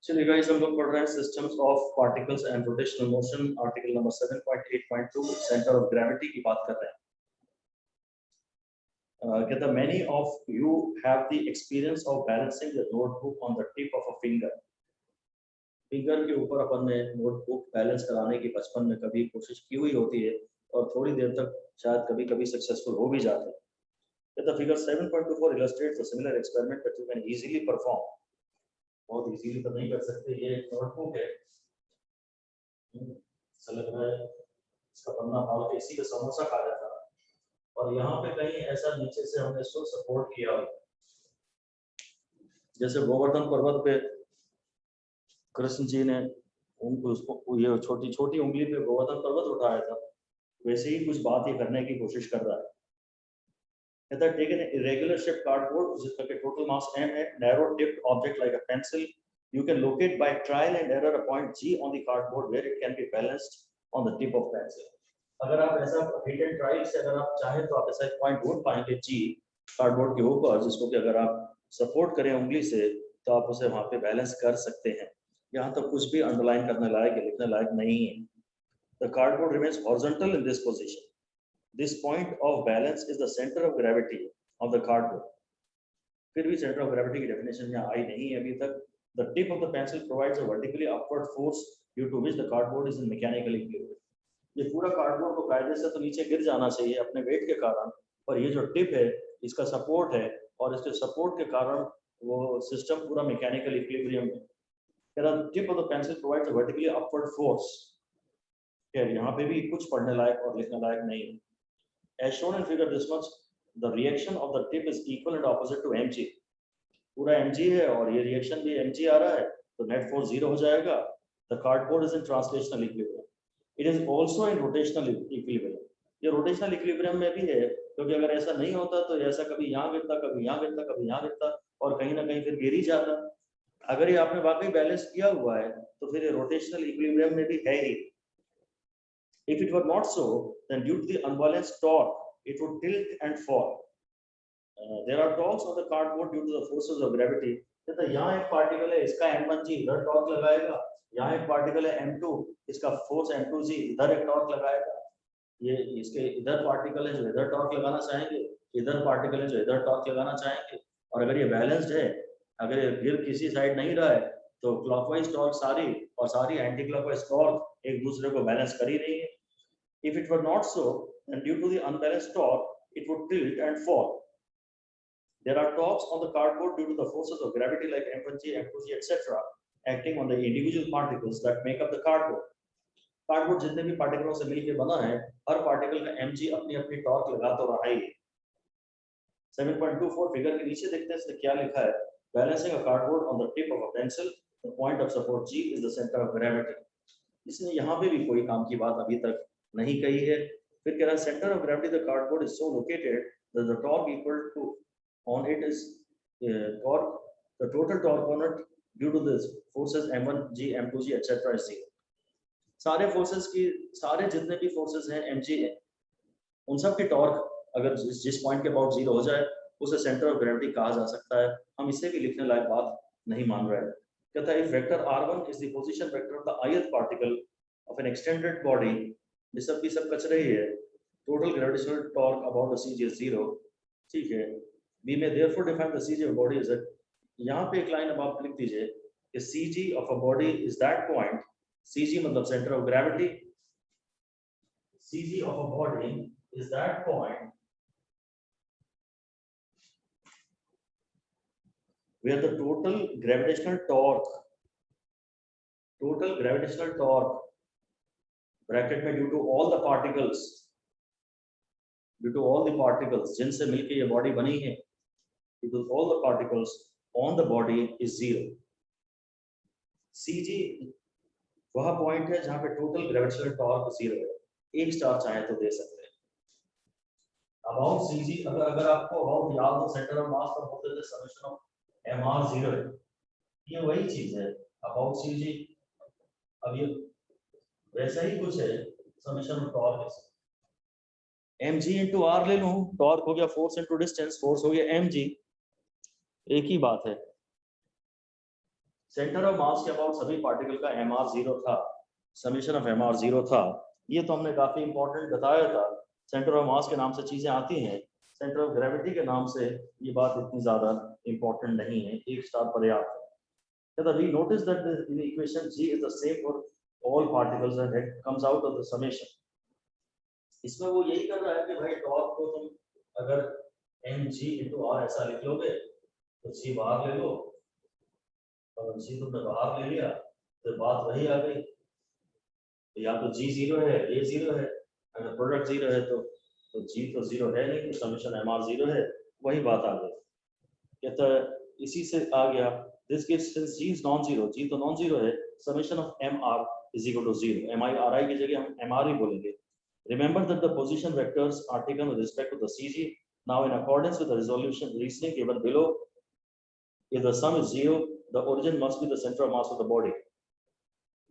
चलिए गाइस, हम लोग पढ़ रहे हैं systems of particles and rotational motion, article number 7.8.2 centre of gravity की बात कर रहे हैं। कहता many of you have the experience of balancing the notebook on the tip of a finger. Finger के ऊपर अपन ने नोटबुक बैलेंस कराने की बचपन में कभी कोशिश की हुई होती है और थोड़ी देर तक शायद कभी कभी सक्सेसफुल हो भी जाते हैं। कहता figure 7.24 illustrates a similar experiment that you can easily perform. बहुत इजीली तो नहीं कर सकते, ये एक नोटबुक है, ऐसा लग रहा है इसका पन्ना फाड़ के इसी का समोसा खा रहा था और यहाँ पे कहीं ऐसा नीचे से हमने इसको सपोर्ट किया हो, जैसे गोवर्धन पर्वत पे कृष्ण जी ने उनको उसको ये छोटी छोटी उंगली पे गोवर्धन पर्वत उठाया था, वैसे ही कुछ बात ये करने की कोशिश कर रहा है। कहता है take an irregular shape cardboard जिसका के टोटल मास m है, narrow tipped object like a pencil, you can locate by trial and error a point G on the cardboard where it can be balanced on the tip of pencil. अगर आप ऐसा hit and trial से अगर आप चाहें तो आप ऐसा एक पॉइंट ढूंढ पाएंगे G कार्डबोर्ड के ऊपर, जिसको कि अगर आप सपोर्ट करें उंगली से तो आप उसे वहां पे बैलेंस कर सकते हैं। यहाँ तो कुछ भी अंडरलाइन करने लायक है, लिखने लायक नहीं है। The cardboard remains horizontal in this position. This point of balance is the center of gravity of the cardboard. फिर भी center of gravity की definition यहाँ आई नहीं है अभी तक। The tip of the pencil provides a vertically upward force due to which the cardboard is in mechanical equilibrium. ये पूरा कार्डबोर्ड को कायदे से तो नीचे गिर जाना चाहिए अपने वेट के कारण, पर ये जो टिप है इसका सपोर्ट है और इसके सपोर्ट के कारण वो सिस्टम पूरा मैकेनिकल इक्विलिब्रियम है। The tip of the pencil provides a vertically upward force. यहाँ पे भी कुछ पढ़ने लायक और लिखने लायक नहीं है। As shown in figure this much, the reaction of the tip is equal and opposite to mg. पूरा mg है और ये रिएक्शन भी mg आ रहा है, तो नेट फोर्स 0 हो जाएगा। The cardboard is in translational equilibrium. It is also in rotational equilibrium. ये rotational equilibrium में भी है, क्योंकि अगर ऐसा नहीं होता तो ऐसा कभी यहाँ गिरता, कभी यहाँ गिरता, कभी यहाँ गिरता और कहीं ना कहीं फिर गिर ही जाता। अगर ये आपने वाकई बैलेंस किया हुआ है तो फिर ये rotational equilibrium में भी है ही। If it were not so, then due to the unbalanced torque, it would tilt and fall. There are torques on the cardboard due to the forces of gravity. तो यहाँ एक पार्टिकल है, इसका m1g इधर torque लगाएगा, यहाँ एक particle है m2, इसका फोर्स m2g इधर एक टॉर्क लगाएगा। ये इसके इधर पार्टिकल है जो इधर टॉर्क लगाना चाहेंगे, इधर पार्टिकल है जो इधर टॉर्क लगाना चाहेंगे। और अगर ये बैलेंस्ड है, अगर ये गिर किसी साइड नहीं रहा है तो क्लॉकवाइज टॉर्क सारी और सारी एंटी क्लॉकवाइज टॉर्क एक दूसरे को बैलेंस कर ही रही है। If it were not so, then due to the unbalanced torque, it would tilt and fall. There are torques on the cardboard due to the forces of gravity like m1g, m2g, etc., acting on the individual particles that make up the cardboard. Cardboard जितने भी पार्टिकलों से मिलकर बना है, हर particle का mg अपनी अपनी torque लगा तो रहा ही है। 7.24 फिगर के नीचे देखते हैं इसमें क्या लिखा है। Balancing a cardboard on the tip of a pencil, the point of support G is the center of gravity. इसने यहाँ पे भी कोई काम की बात अभी तक नहीं कही है। फिर कह रहा है centre of gravity the cardboard is so located that the torque equal to on it is torque the total torque on it due to this forces m1g m2g etcetera is 0। सारे फोर्सेस की सारे जितने भी forces हैं mg है, उन सब की टॉर्क अगर जिस पॉइंट के अबाउट 0 हो जाए उसे सेंटर ऑफ ग्रेविटी कहा जा सकता है। हम इससे भी लिखने लायक बात नहीं मान रहे हैं। कहता है if vector r1 is the position vector of the ith particle of N extended body, ये सब की सब कचरे ही है, total gravitational torque about the CG is 0। ठीक है, we may therefore define the CG of a body as that, यहाँ पे एक लाइन अब आप लिख दीजिए कि CG of a body is that point, CG मतलब center of gravity, CG of a body is that point where the total gravitational torque bracket में due to all the particles जिनसे मिलकर ये बॉडी बनी है, due to all the particles on the body is 0। CG वह point है जहां पे टोटल ग्रेविटेशनल टॉर्क 0 है। एक स्टार चाहे तो दे सकते हैं। अबाउट CG अगर आपको अबाउट याद हो, सेंटर ऑफ मास पर होते थे समेशन ऑफ mr 0 है, ये वही चीज है अबाउट CG। अब ये वैसा ही कुछ है summation of torque mg into r ले लूं, टॉर्क हो गया फोर्स इनटू डिस्टेंस, फोर्स हो गया mg, एक ही बात है। सेंटर ऑफ मास के अबाउट सभी पार्टिकल का mr 0 था, समेशन ऑफ mr 0 था। ये तो हमने काफी इंपॉर्टेंट बताया था। सेंटर ऑफ मास के नाम से चीजें आती हैं, सेंटर ऑफ ग्रेविटी के नाम से ये बात इतनी ज्यादा इंपॉर्टेंट नहीं है, एक स्टार पर्याप्त है। We notice that the equation G is the same for all particles and it comes out of the summation. इसमें वो यही कर रहा है कि भाई टॉप को तुम अगर mg into r ऐसा लिख लोगे तो g बाहर ले लो, और g तुमने बाहर ले लिया तो बात वही आ गई, तो या तो g 0 है, a 0 है, अगर प्रोडक्ट 0 है तो g तो 0 है नहीं, तो समेशन mr 0 है, वही बात आ गई। कहता है इसी से आ गया, this gives since g is non-zero, g तो non-zero है, summation of mr is equal to 0, mi की जगह हम mr ही बोलेंगे। Remember that the position vectors are taken with respect to the CG. Now, in accordance with the resolution reasoning given below, if the sum is 0, the origin must be the center of mass of the body.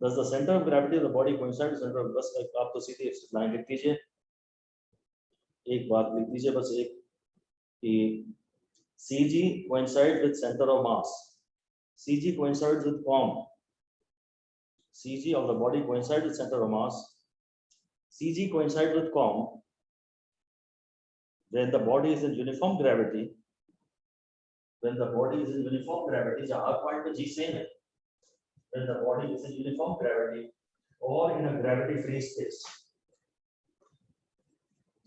Does the center of gravity of the body coincide with the center of बस आप तो सीधी line लिख दीजिए, एक बात लिख दीजिए बस एक कि CG coincides with center of mass. CG coincides with COM. CG of the body coincides with center of mass. CG coincides with COM when the body is in uniform gravity. When the body is in uniform gravity, जहाँ हर point पे G same है. When the body is in uniform gravity or in a gravity free space.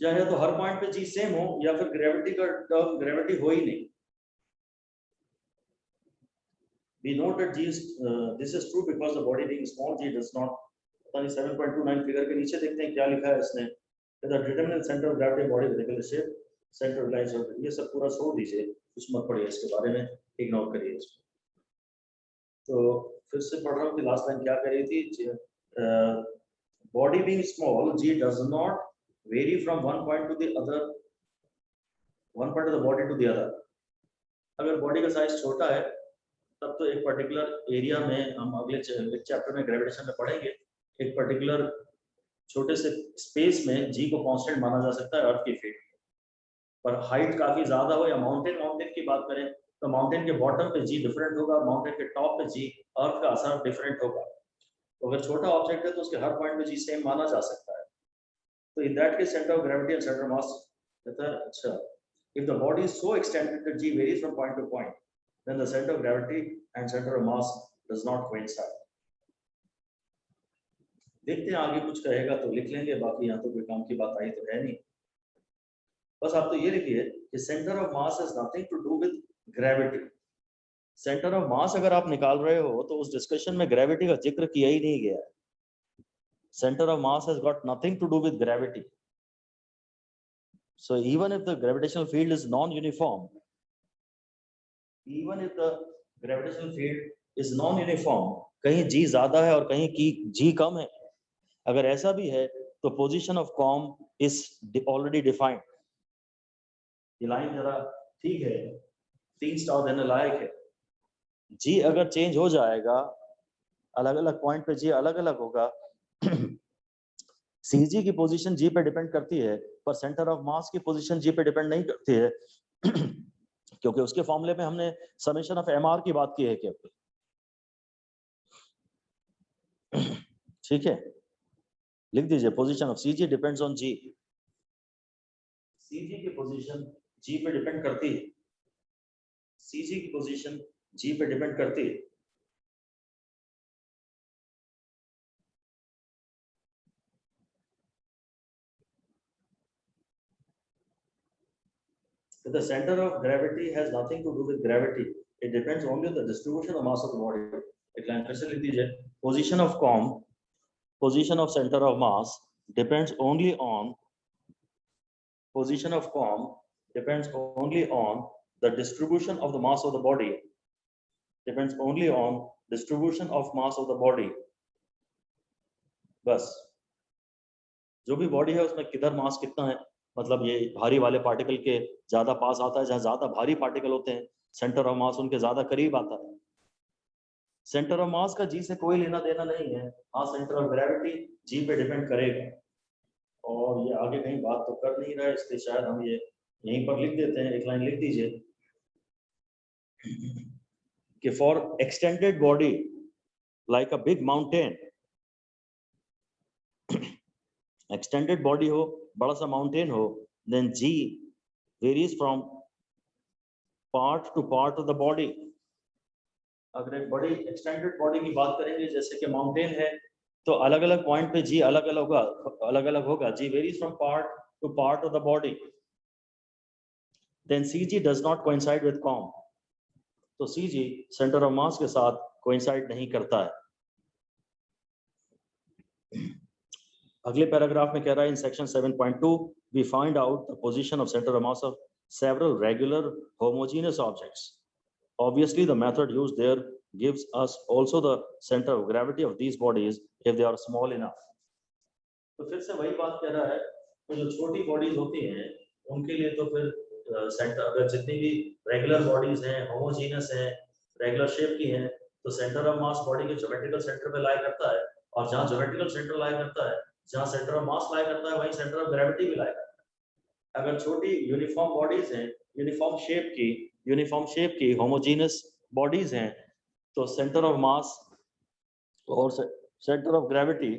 चाहे तो हर point पे G same हो या फिर gravity का term gravity हो ही नहीं. We know that G is this is true because the body being small, G does not. पता नहीं 7.29 फिगर के नीचे देखते हैं क्या लिखा है इसने। The determinant center of gravity body particular shape, center of lines, ये सब पूरा छोड़ दीजिए, कुछ मत पढ़िए इसके बारे में, इग्नोर करिए इसको। तो फिर से पढ़ रहा हूँ कि लास्ट लाइन क्या कह रही थी, body being small, G does not vary from one point to the other, one part of the body to the other. अगर बॉडी का साइज छोटा है तब तो एक पर्टिकुलर एरिया में, हम अगले चैप्टर में ग्रेविटेशन में पढ़ेंगे, एक पर्टिकुलर छोटे से स्पेस में जी को कांस्टेंट माना जा सकता है अर्थ की फीट, पर हाइट काफी ज्यादा हो या माउंटेन की बात करें तो माउंटेन के बॉटम पे जी डिफरेंट होगा, माउंटेन के टॉप पे जी अर्थ का असर डिफरेंट होगा। तो अगर छोटा ऑब्जेक्ट है तो उसके हर पॉइंट पे जी सेम माना जा सकता है। तो in that case centre of gravity and centre of mass कहता है अच्छा, if the body is so extended that g varies from point to point, then the centre of gravity and centre of mass does not coincide. देखते हैं आगे कुछ कहेगा तो लिख लेंगे, बाकी यहाँ तो कोई काम की बात आई तो है नहीं। बस आप तो ये लिखिए कि centre of mass has nothing to do with gravity. Centre of mass अगर आप निकाल रहे हो तो उस डिस्कशन में ग्रेविटी का जिक्र किया ही नहीं गया है। Centre of mass has got nothing to do with gravity. So even if the gravitational field is non-uniform, even if the gravitational field is non-uniform, कहीं g ज्यादा है और कहीं की g कम है, अगर ऐसा भी है तो position of com is already defined. ये लाइन जरा ठीक है, 3 स्टार देने लायक है। जी अगर चेंज हो जाएगा, अलग अलग पॉइंट पे जी अलग अलग होगा, सीजी की पोजीशन जी पे डिपेंड करती है, पर सेंटर ऑफ मास की पोजीशन जी पे डिपेंड नहीं करती है क्योंकि उसके फॉर्मूले में हमने समेशन ऑफ एमआर की बात की है कि ठीक है, लिख दीजिए position of CG depends on g. CG की पोजीशन जी पे डिपेंड करती है, सीजी की पोजीशन जी पे डिपेंड करती है। The center of gravity has nothing to do with gravity. It depends only on the distribution of mass of the body. एक line फिर से लिख दीजिए, position of COM, position of center of mass depends only on, position of COM depends only on the distribution of the mass of the body. Depends only on distribution of mass of the body. बस जो भी body है उसमें किधर मास कितना है, मतलब ये भारी वाले पार्टिकल के ज्यादा पास आता है, जहां ज्यादा भारी पार्टिकल होते हैं सेंटर ऑफ मास उनके ज्यादा करीब आता है। सेंटर ऑफ मास का जी से कोई लेना देना नहीं है, हाँ सेंटर ऑफ ग्रेविटी जी पे डिपेंड करेगा। और ये आगे कहीं बात तो कर नहीं रहा है, इसलिए शायद हम ये यहीं पर लिख देते हैं, एक लाइन लिख दीजिए। कि for extended body like a big mountain, extended body हो, बड़ा सा mountain हो, then G varies from part to part of the body. अगर एक बड़ी एक्सटेंडेड बॉडी की बात करेंगे जैसे कि माउंटेन है, तो अलग अलग पॉइंट पे जी अलग अलग होगा. G varies from part to part of the body. Then CG does not coincide with COM. तो सीजी सेंटर ऑफ मास के साथ कोइंसाइड नहीं करता है. अगले पैराग्राफ में कह रहा है in section 7.2 we find out the position of centre of mass of several regular homogeneous objects. Obviously, the method used there gives us also the center of gravity of these bodies if they are small enough. तो फिर से वही बात कह रहा है कि जो छोटी बॉडीज होती हैं उनके लिए तो फिर सेंटर, अगर जितनी भी रेगुलर बॉडीज हैं, होमोजेनियस हैं, रेगुलर शेप की हैं, तो सेंटर ऑफ मास बॉडी के ज्योमेट्रिकल सेंटर पे लाई करता है. और जहाँ ज्योमेट्रिकल सेंटर लाई करता है, जहाँ सेंटर ऑफ मास लाई करता है, वहीं सेंटर ऑफ ग्रेविटी भी लाई करता है. अगर छोटी यूनिफॉर्म बॉडीज हैं, यूनिफॉर्म शेप की होमोजेनियस बॉडीज हैं, तो सेंटर ऑफ मास और सेंटर ऑफ ग्रेविटी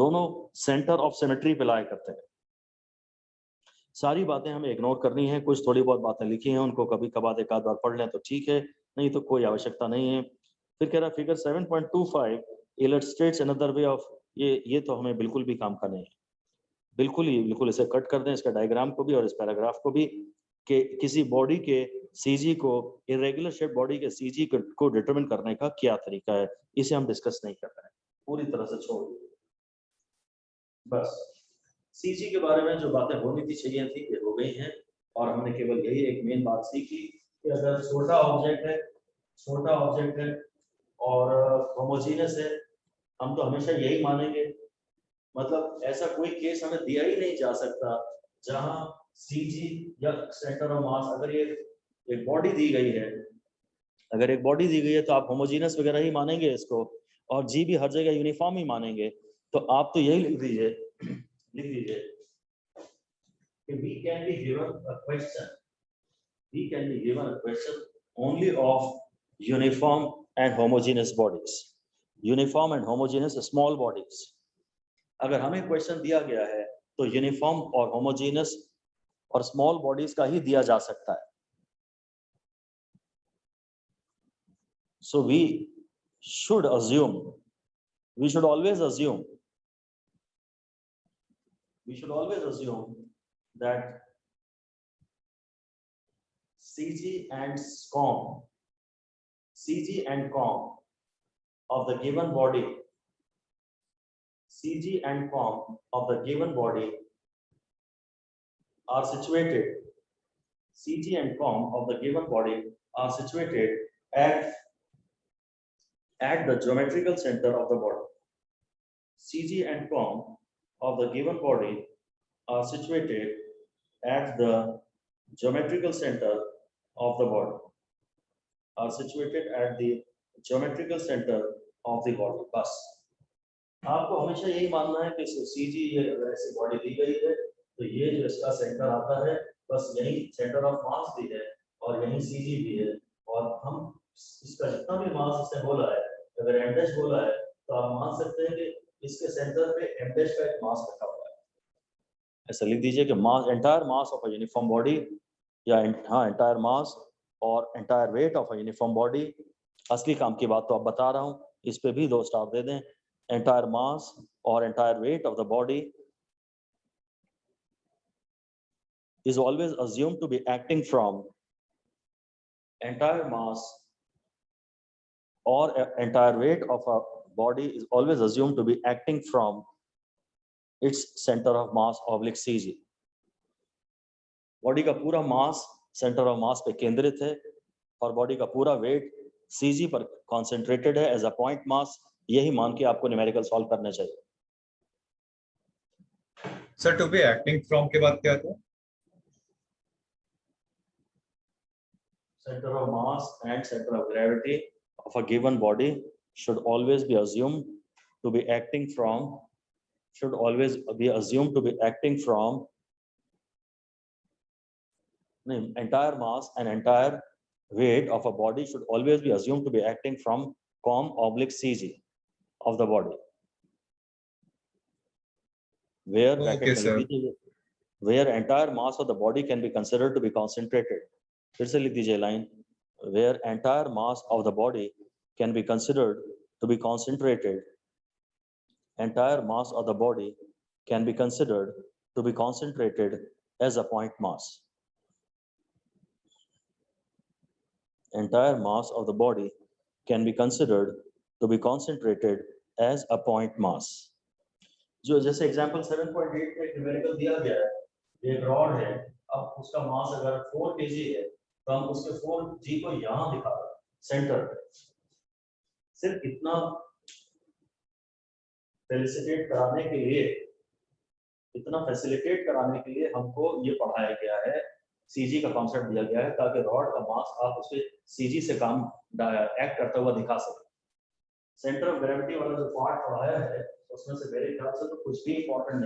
दोनों सेंटर ऑफ सिमेट्री पे लाया करते हैं. सारी बातें हमें इग्नोर करनी है. कुछ थोड़ी बहुत बातें लिखी हैं, उनको कभी कभार एक आध बार पढ़ लें तो ठीक है, नहीं तो कोई आवश्यकता नहीं है. फिर कह रहा figure 7.25 illustrates another way of, ये तो हमें बिल्कुल भी काम का नहीं है. बिल्कुल इसे कट कर दें, इसका डायग्राम को भी और इस पैराग्राफ को भी, कि किसी बॉडी के सीजी को, इरेगुलर शेप बॉडी के सीजी को डिटरमिन करने का क्या तरीका है, इसे हम डिस्कस नहीं कर रहे हैं, पूरी तरह से छोड़ दीजिए. बस सीजी के बारे में जो बातें होनी थी, चाहिए थी, ये हो गई हैं. और हमने केवल यही एक मेन बात सीखी कि अगर छोटा ऑब्जेक्ट है और होमोजेनियस है, हम तो हमेशा यही मानेंगे. मतलब ऐसा कोई केस हमें दिया ही नहीं जा सकता जहां सीजी या सेंटर ऑफ मास, अगर ये एक बॉडी दी गई है, तो आप होमोजेनियस वगैरह ही मानेंगे इसको, और जी भी हर जगह यूनिफॉर्म ही मानेंगे. तो आप तो यही लिख दीजिए कि we can be given a question only of uniform and homogeneous bodies, uniform and homogeneous small bodies. अगर हमें क्वेश्चन दिया गया है तो यूनिफॉर्म और होमोजेनियस और स्मॉल बॉडीज का ही दिया जा सकता है. So we should always assume that CG and COM of the given body, are situated. CG and COM of the given body are situated at the geometrical center of the body. CG and COM of the given body are situated at the geometrical center of the body. बस आपको हमेशा यही मानना है कि CG, ये अगर ऐसी बॉडी दी गई है तो ये जो इसका सेंटर आता है, बस यही सेंटर ऑफ मास भी है और यही सीजी भी है. और हम इसका जितना भी मास इसने बोला है, अगर एम डैश बोला है, तो आप मान सकते हैं कि इसके सेंटर पे एम डैश का एक मास रखा हुआ है. ऐसा लिख दीजिए कि mass, entire mass of a uniform body, या एंटायर मास और entire weight of a uniform body. असली काम की बात तो अब बता रहा हूँ, इस पे भी 2 स्टार दे दें. एंटायर मास और entire weight of the body is always assumed to be acting from, entire mass or entire weight of a body is always assumed to be acting from its center of mass oblique CG. Body का पूरा मास centre of मास पे केंद्रित है और body का पूरा weight CG पर concentrated है एज अ पॉइंट मास. यही मान के आपको न्यूमेरिकल सॉल्व करने चाहिए. Sir to be acting from के बाद क्या था? Center of mass and center of gravity of a given body should always be assumed to be acting from entire mass and entire weight of a body should always be assumed to be acting from com/cg of the body, where Okay, sir. where entire mass of the body can be considered to be concentrated. फिर से लिख दीजिए line, where entire mass of the body can be considered to be concentrated. Entire mass of the body can be considered to be concentrated as a point mass. Entire mass of the body can be considered to be concentrated as a point mass. जो जैसे example 7.8 में एक numerical दिया गया है, ये एक rod है, अब उसका मास अगर 4 kg है तो हम उसके 4g को यहाँ दिखा रहे हैं सेंटर पे। सिर्फ इतना फैसिलिटेट कराने के लिए हमको ये पढ़ाया गया है, सीजी का कॉन्सेप्ट दिया गया है ताकि रॉड का मास आप उसके सीजी से काम एक्ट करता हुआ दिखा सके। सेंटर ऑफ ग्रेविटी वाला जो पार्ट पढ़ाया है उसमें से मेरे ख्याल से तो कुछ भी इंपॉर्टेंट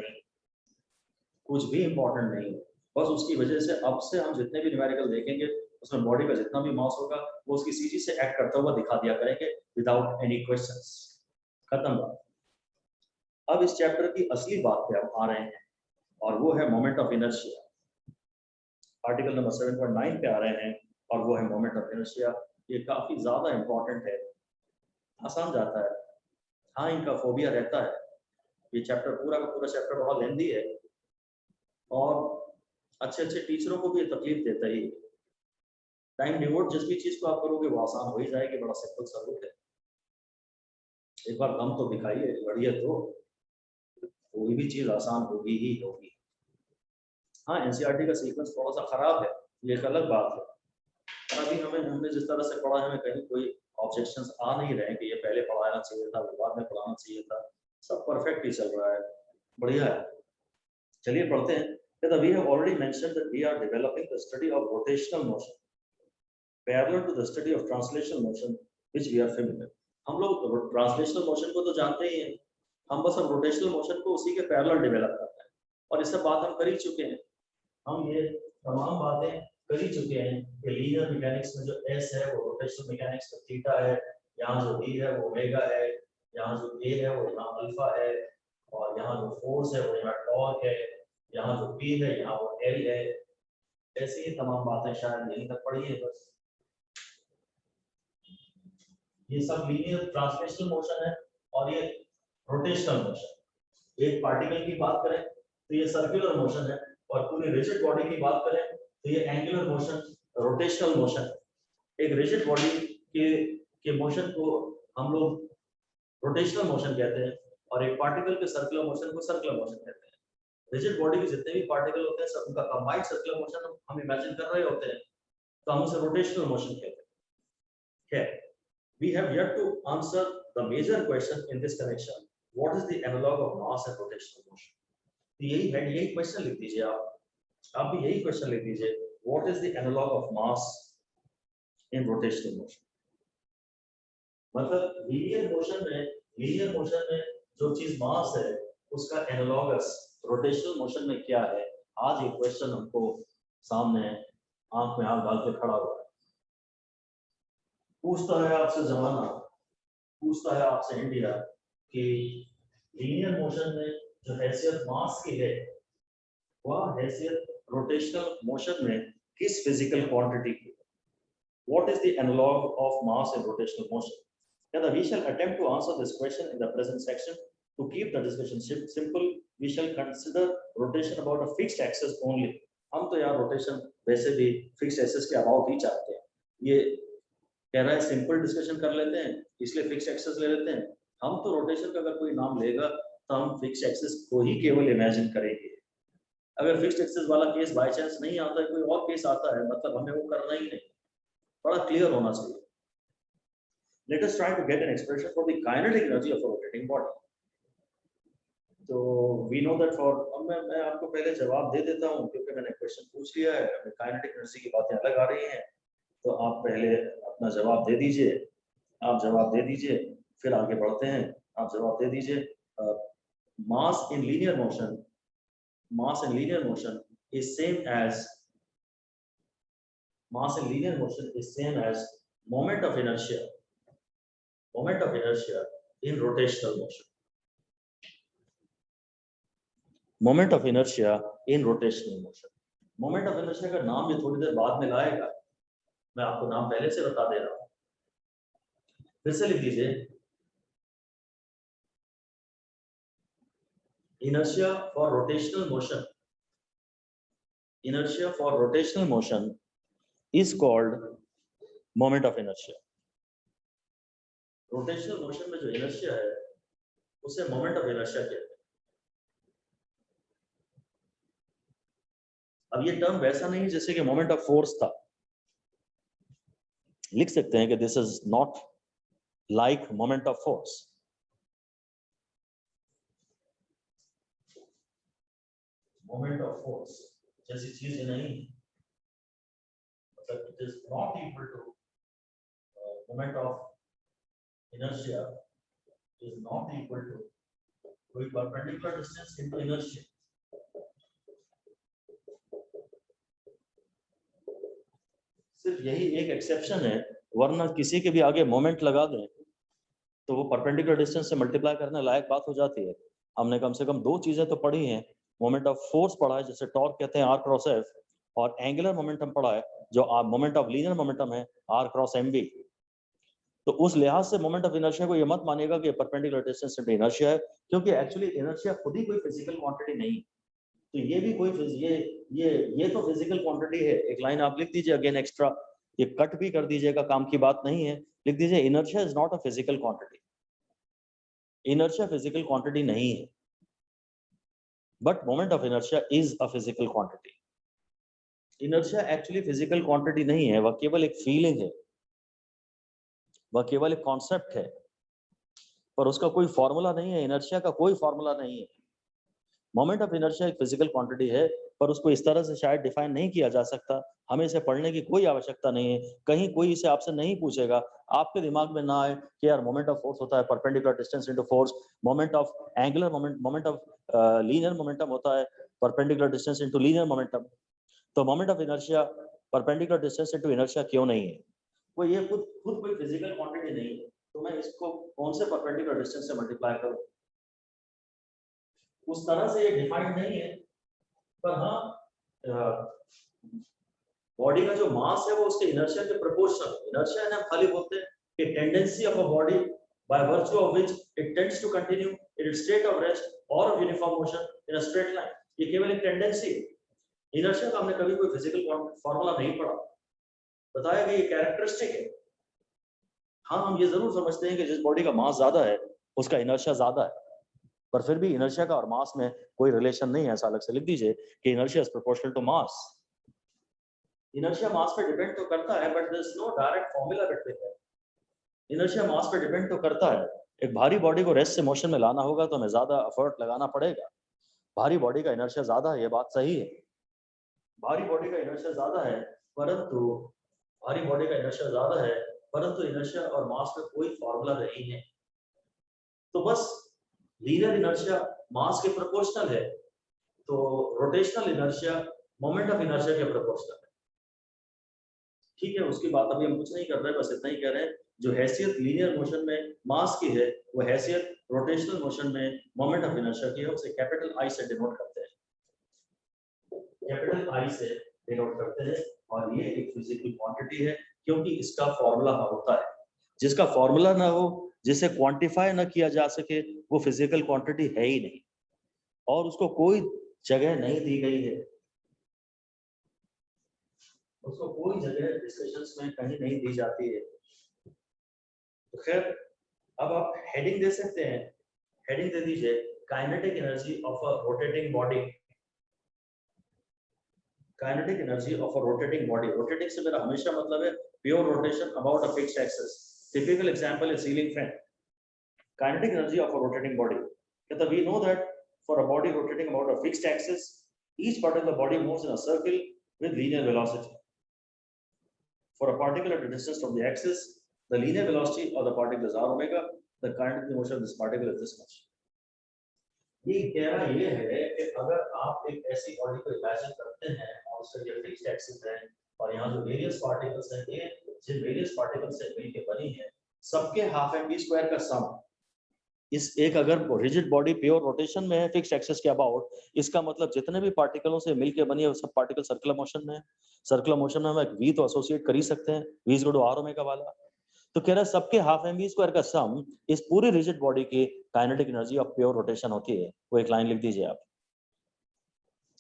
नहीं है, बस उसकी वजह से अब से हम जितने भी न्यूमेरिकल देखेंगे उसमें बॉडी का जितना भी मास होगा वो उसकी सीजी से एक्ट करता हुआ दिखा दिया करेंगे विदाउट एनी क्वेश्चंस। खत्म बात। अब इस चैप्टर की असली बात पे हम आ रहे हैं और वो है moment of inertia. Article number 7.9 पे आ रहे हैं और वो है मोमेंट ऑफ इनर्शिया। ये काफी ज्यादा इंपॉर्टेंट है, आसान जाता है। हाँ, इनका फोबिया रहता है। ये चैप्टर पूरा का पूरा चैप्टर बहुत लेंदी है और अच्छे टीचरों को भी ये तकलीफ देता ही। टाइम डिवोट जिस भी चीज को आप करोगे वो आसान हो ही जाएगी, बड़ा सिंपल सा रूट है। एक बार दम तो दिखाइए, बढ़िया तो कोई भी चीज आसान होगी ही होगी। हाँ, एनसीईआरटी का सीक्वेंस थोड़ा सा खराब है, ये एक अलग बात है। अभी हमने जिस तरह से पढ़ा है हमें कहीं कोई ऑब्जेक्शंस आ नहीं रहे कि ये पहले पढ़ाना चाहिए था, बाद में पढ़ाना चाहिए था। सब परफेक्ट ही चल रहा है, बढ़िया है। चलिए पढ़ते हैं। We have already mentioned that we are developing the study of rotational motion parallel to the study of translational motion which we are familiar. हम लोग ट्रांसलेशनल मोशन को तो जानते ही हैं, हम बस अब रोटेशनल मोशन को उसी के पैरेलल डेवलप करते हैं और इससे बात हम कर ही चुके हैं। हम ये तमाम बातें कर ही चुके हैं कि लीनियर मैकेनिक्स में जो एस है वो रोटेशनल मैकेनिक्स में थीटा है, यहाँ जो बी है वो ओमेगा है, यहाँ जो ए है वो यहाँ अल्फा है, और यहाँ जो फोर्स है वो यहाँ टॉर्क है, यहाँ जो पी है यहाँ वो एल है। ऐसी ही तमाम बातें शायद यहीं तक पढ़ी है बस। ये सब लीनियर ट्रांसलेशनल मोशन है और ये रोटेशनल मोशन। एक पार्टिकल की बात करें तो ये सर्कुलर मोशन है और पूरी रिजिड बॉडी की बात करें तो ये एंगुलर मोशन, रोटेशनल मोशन। एक रिजिड बॉडी के मोशन को हम लोग रोटेशनल मोशन कहते हैं और एक पार्टिकल के सर्कुलर मोशन को सर्कुलर मोशन कहते हैं। रिजिड बॉडी के जितने भी पार्टिकल होते हैं सब उनका कंबाइंड सर्कुलर मोशन हम इमेजिन कर रहे होते हैं तो हम उसे रोटेशनल मोशन कहते हैं। We have yet to answer the major question in this connection. What is the analog of mass and rotational motion? तो यही क्वेश्चन लिख दीजिए आप भी यही क्वेश्चन लिख दीजिए, What is the analog of mass in rotational motion? मतलब लीनियर मोशन में जो चीज मास है उसका एनालॉगस रोटेशनल मोशन में क्या है? आज ये क्वेश्चन हमको सामने आंख में आंख डाल के खड़ा हुआ है। पूछता है आपसे जमाना, पूछता है आपसे इंडिया कि लीनियर मोशन में जो हैसियत मास की है वह हैसियत रोटेशनल मोशन में किस फिजिकल क्वांटिटी की? What is the analog of mass in rotational motion? Now we shall attempt to answer this question in the present section. To keep the discussion simple, we shall consider rotation about a fixed axis only. हम तो यार rotation वैसे भी fixed axis के about ही चाहते हैं। ये कह रहा है सिंपल डिस्कशन कर लेते हैं इसलिए फिक्स्ड एक्सिस ले लेते हैं। हम तो रोटेशन का अगर कोई नाम लेगा तो हम फिक्स्ड एक्सिस को ही केवल इमेजिन करेंगे। अगर फिक्स्ड एक्सिस वाला केस बाय चांस नहीं आता है, कोई और केस आता है, मतलब हमें वो करना ही नहीं। बड़ा क्लियर होना चाहिए। Let us try to get an expression for the kinetic energy of a rotating body. तो we know that for मैं आपको पहले जवाब दे देता हूँ क्योंकि मैंने क्वेश्चन पूछ लिया है। काइनेटिक एनर्जी की बातें अलग आ रही हैं तो आप पहले अपना जवाब दे दीजिए। आप जवाब दे दीजिए फिर आगे बढ़ते हैं। आप जवाब दे दीजिए। Mass in linear motion is same as mass in linear motion is same as moment of inertia in rotational motion. Moment of inertia in rotational motion. Moment of inertia का नाम ये थोड़ी देर बाद में लाएगा, मैं आपको नाम पहले से बता दे रहा हूं. फिर से लिख लीजिए, inertia for rotational motion is called moment of inertia. Rotational motion में जो इनर्शिया है उसे मोमेंट ऑफ इनर्शिया कहते हैं. अब ये टर्म वैसा नहीं जैसे कि मोमेंट ऑफ फोर्स था. लिख सकते हैं कि this is not like moment of force. Moment of force जैसी चीज नहीं, मतलब it is not equal to moment of inertia is not equal to कोई perpendicular distance into inertia. सिर्फ यही एक एक्सेप्शन है, वरना किसी के भी आगे मोमेंट लगा दें तो वो परपेंडिकुलर डिस्टेंस से मल्टीप्लाई करने लायक बात हो जाती है. हमने कम से कम दो चीजें तो पढ़ी हैं. मोमेंट ऑफ फोर्स पढ़ा है जिसे टॉर्क कहते हैं, आर क्रॉस एफ, और एंगुलर मोमेंटम पढ़ा है जो मोमेंट ऑफ लीनियर मोमेंटम है, आर क्रॉस एम बी. तो उस लिहाज से मोमेंट ऑफ इनर्शिया को ये मत मानिएगा कि परपेंडिकुलर डिस्टेंस इनटू इनर्शिया है, क्योंकि एक्चुअली इनर्शिया खुद ही कोई फिजिकल क्वांटिटी नहीं. तो ये भी कोई ये तो फिजिकल क्वांटिटी है. एक लाइन आप लिख दीजिए अगेन एक्स्ट्रा, ये कट भी कर दीजिएगा, काम की बात नहीं है. लिख दीजिए inertia is not a physical quantity. Inertia physical quantity नहीं है, but moment of inertia is a physical quantity. Inertia actually physical quantity नहीं है, वह केवल एक फीलिंग है, वह केवल एक कॉन्सेप्ट है, पर उसका कोई फॉर्मूला नहीं है. इनर्शिया का कोई फॉर्मूला नहीं है. मोमेंट ऑफ इनर्शिया एक फिजिकल क्वांटिटी है, पर उसको इस तरह से शायद डिफाइन नहीं किया जा सकता. हमें इसे पढ़ने की कोई आवश्यकता नहीं है. कहीं कोई इसे आपसे नहीं पूछेगा, आपके दिमाग में ना आए कि यार मोमेंट ऑफ फोर्स होता है perpendicular distance into force, moment of angular moment of linear momentum होता है perpendicular distance into linear momentum. तो moment of inertia perpendicular distance into inertia क्यों नहीं है? वो ये खुद कोई फिजिकल क्वांटिटी नहीं है. तो मैं इसको कौन से परपेंडिकुलर डिस्टेंस से मल्टीप्लाई करूं? उस तरह से ये डिफाइंड नहीं है, पर हाँ बॉडी का जो मास है वो उसके इनर्शिया के प्रोपोर्शनल. इनर्शिया है, खाली बोलते हैं कि tendency of a body by virtue of which it tends to continue in its state of rest और of uniform motion in a straight line. ये केवल एक टेंडेंसी है. इनर्शिया का हमने कभी कोई फिजिकल फॉर्मूला नहीं पढ़ा, बताया कि ये कैरेक्टरिस्टिक है. हाँ, हम ये जरूर समझते हैं कि जिस बॉडी का मास ज्यादा है उसका इनर्शिया ज्यादा है, पर फिर भी इनर्शिया का और मास में कोई रिलेशन नहीं है. ऐसा अलग से लिख दीजिए कि inertia is proportional to mass. Inertia mass पे डिपेंड तो करता है, but there is no direct formula between them. Inertia mass पे डिपेंड तो करता है. एक भारी बॉडी को रेस्ट से मोशन में लाना होगा तो हमें ज्यादा एफर्ट लगाना पड़ेगा. भारी बॉडी का इनर्शिया ज्यादा है, ये बात सही है. भारी बॉडी का इनर्शिया ज्यादा है, परंतु इनर्शिया और मास में कोई फॉर्मूला नहीं है. तो बस लीनियर इनर्शिया मास के प्रोपोर्शनल है, तो rotational inertia moment of inertia के प्रोपोर्शनल है. ठीक है, उसकी बात अभी हम कुछ नहीं कर रहे, बस इतना ही कह रहे हैं. जो हैसियत लीनियर मोशन में मास की है, वो हैसियत रोटेशनल मोशन में मोमेंट ऑफ इनर्शिया की है. उसे कैपिटल आई से डिनोट करते हैं, कैपिटल आई से डिनोट करते हैं. और ये एक फिजिकल क्वांटिटी है, क्योंकि इसका फॉर्मूला होता है. जिसका फॉर्मूला ना हो, जिसे क्वांटिफाई ना किया जा सके, वो फिजिकल क्वांटिटी है ही नहीं, और उसको कोई जगह नहीं दी गई है. उसको कोई जगह डिस्कशंस में कहीं नहीं दी जाती है. तो खैर, अब आप हेडिंग दे सकते हैं. हेडिंग दे दीजिए kinetic energy of a rotating body. Kinetic energy of a rotating body. Rotating से मेरा हमेशा मतलब है pure rotation about a fixed axis. Typical example is ceiling fan. Kinetic energy of a rotating body. कहता we know that for a body rotating about a fixed axis, each part of the body moves in a circle with linear velocity. For a particular distance from the axis, the linear velocity of the particle is r omega. The kinetic motion of this particle is this much. ये कह रहा ये है कि अगर आप एक ऐसी बॉडी को इमेजिन करते हैं और उसका ये फिक्स्ड एक्सिस है और यहाँ जो वेरियस पार्टिकल्स हैं ये जिन वेरियस पार्टिकल्स से मिलकर बनी है सबके हाफ एम वी स्क्वायर का सम, इस एक अगर रिजिड बॉडी प्योर रोटेशन में है फिक्स्ड एक्सिस के अबाउट, इसका मतलब जितने भी पार्टिकलों से मिलकर बनी है वो सब पार्टिकल सर्कुलर मोशन में है। सर्कुलर मोशन में हम एक वी तो एसोसिएट कर ही सकते हैं, v is equal to r omega वाला। तो कह रहा है सबके हाफ एम वी स्क्वायर का सम इस पूरी रिजिड बॉडी की kinetic energy of pure rotation होती है। वो एक लाइन लिख दीजिए आप,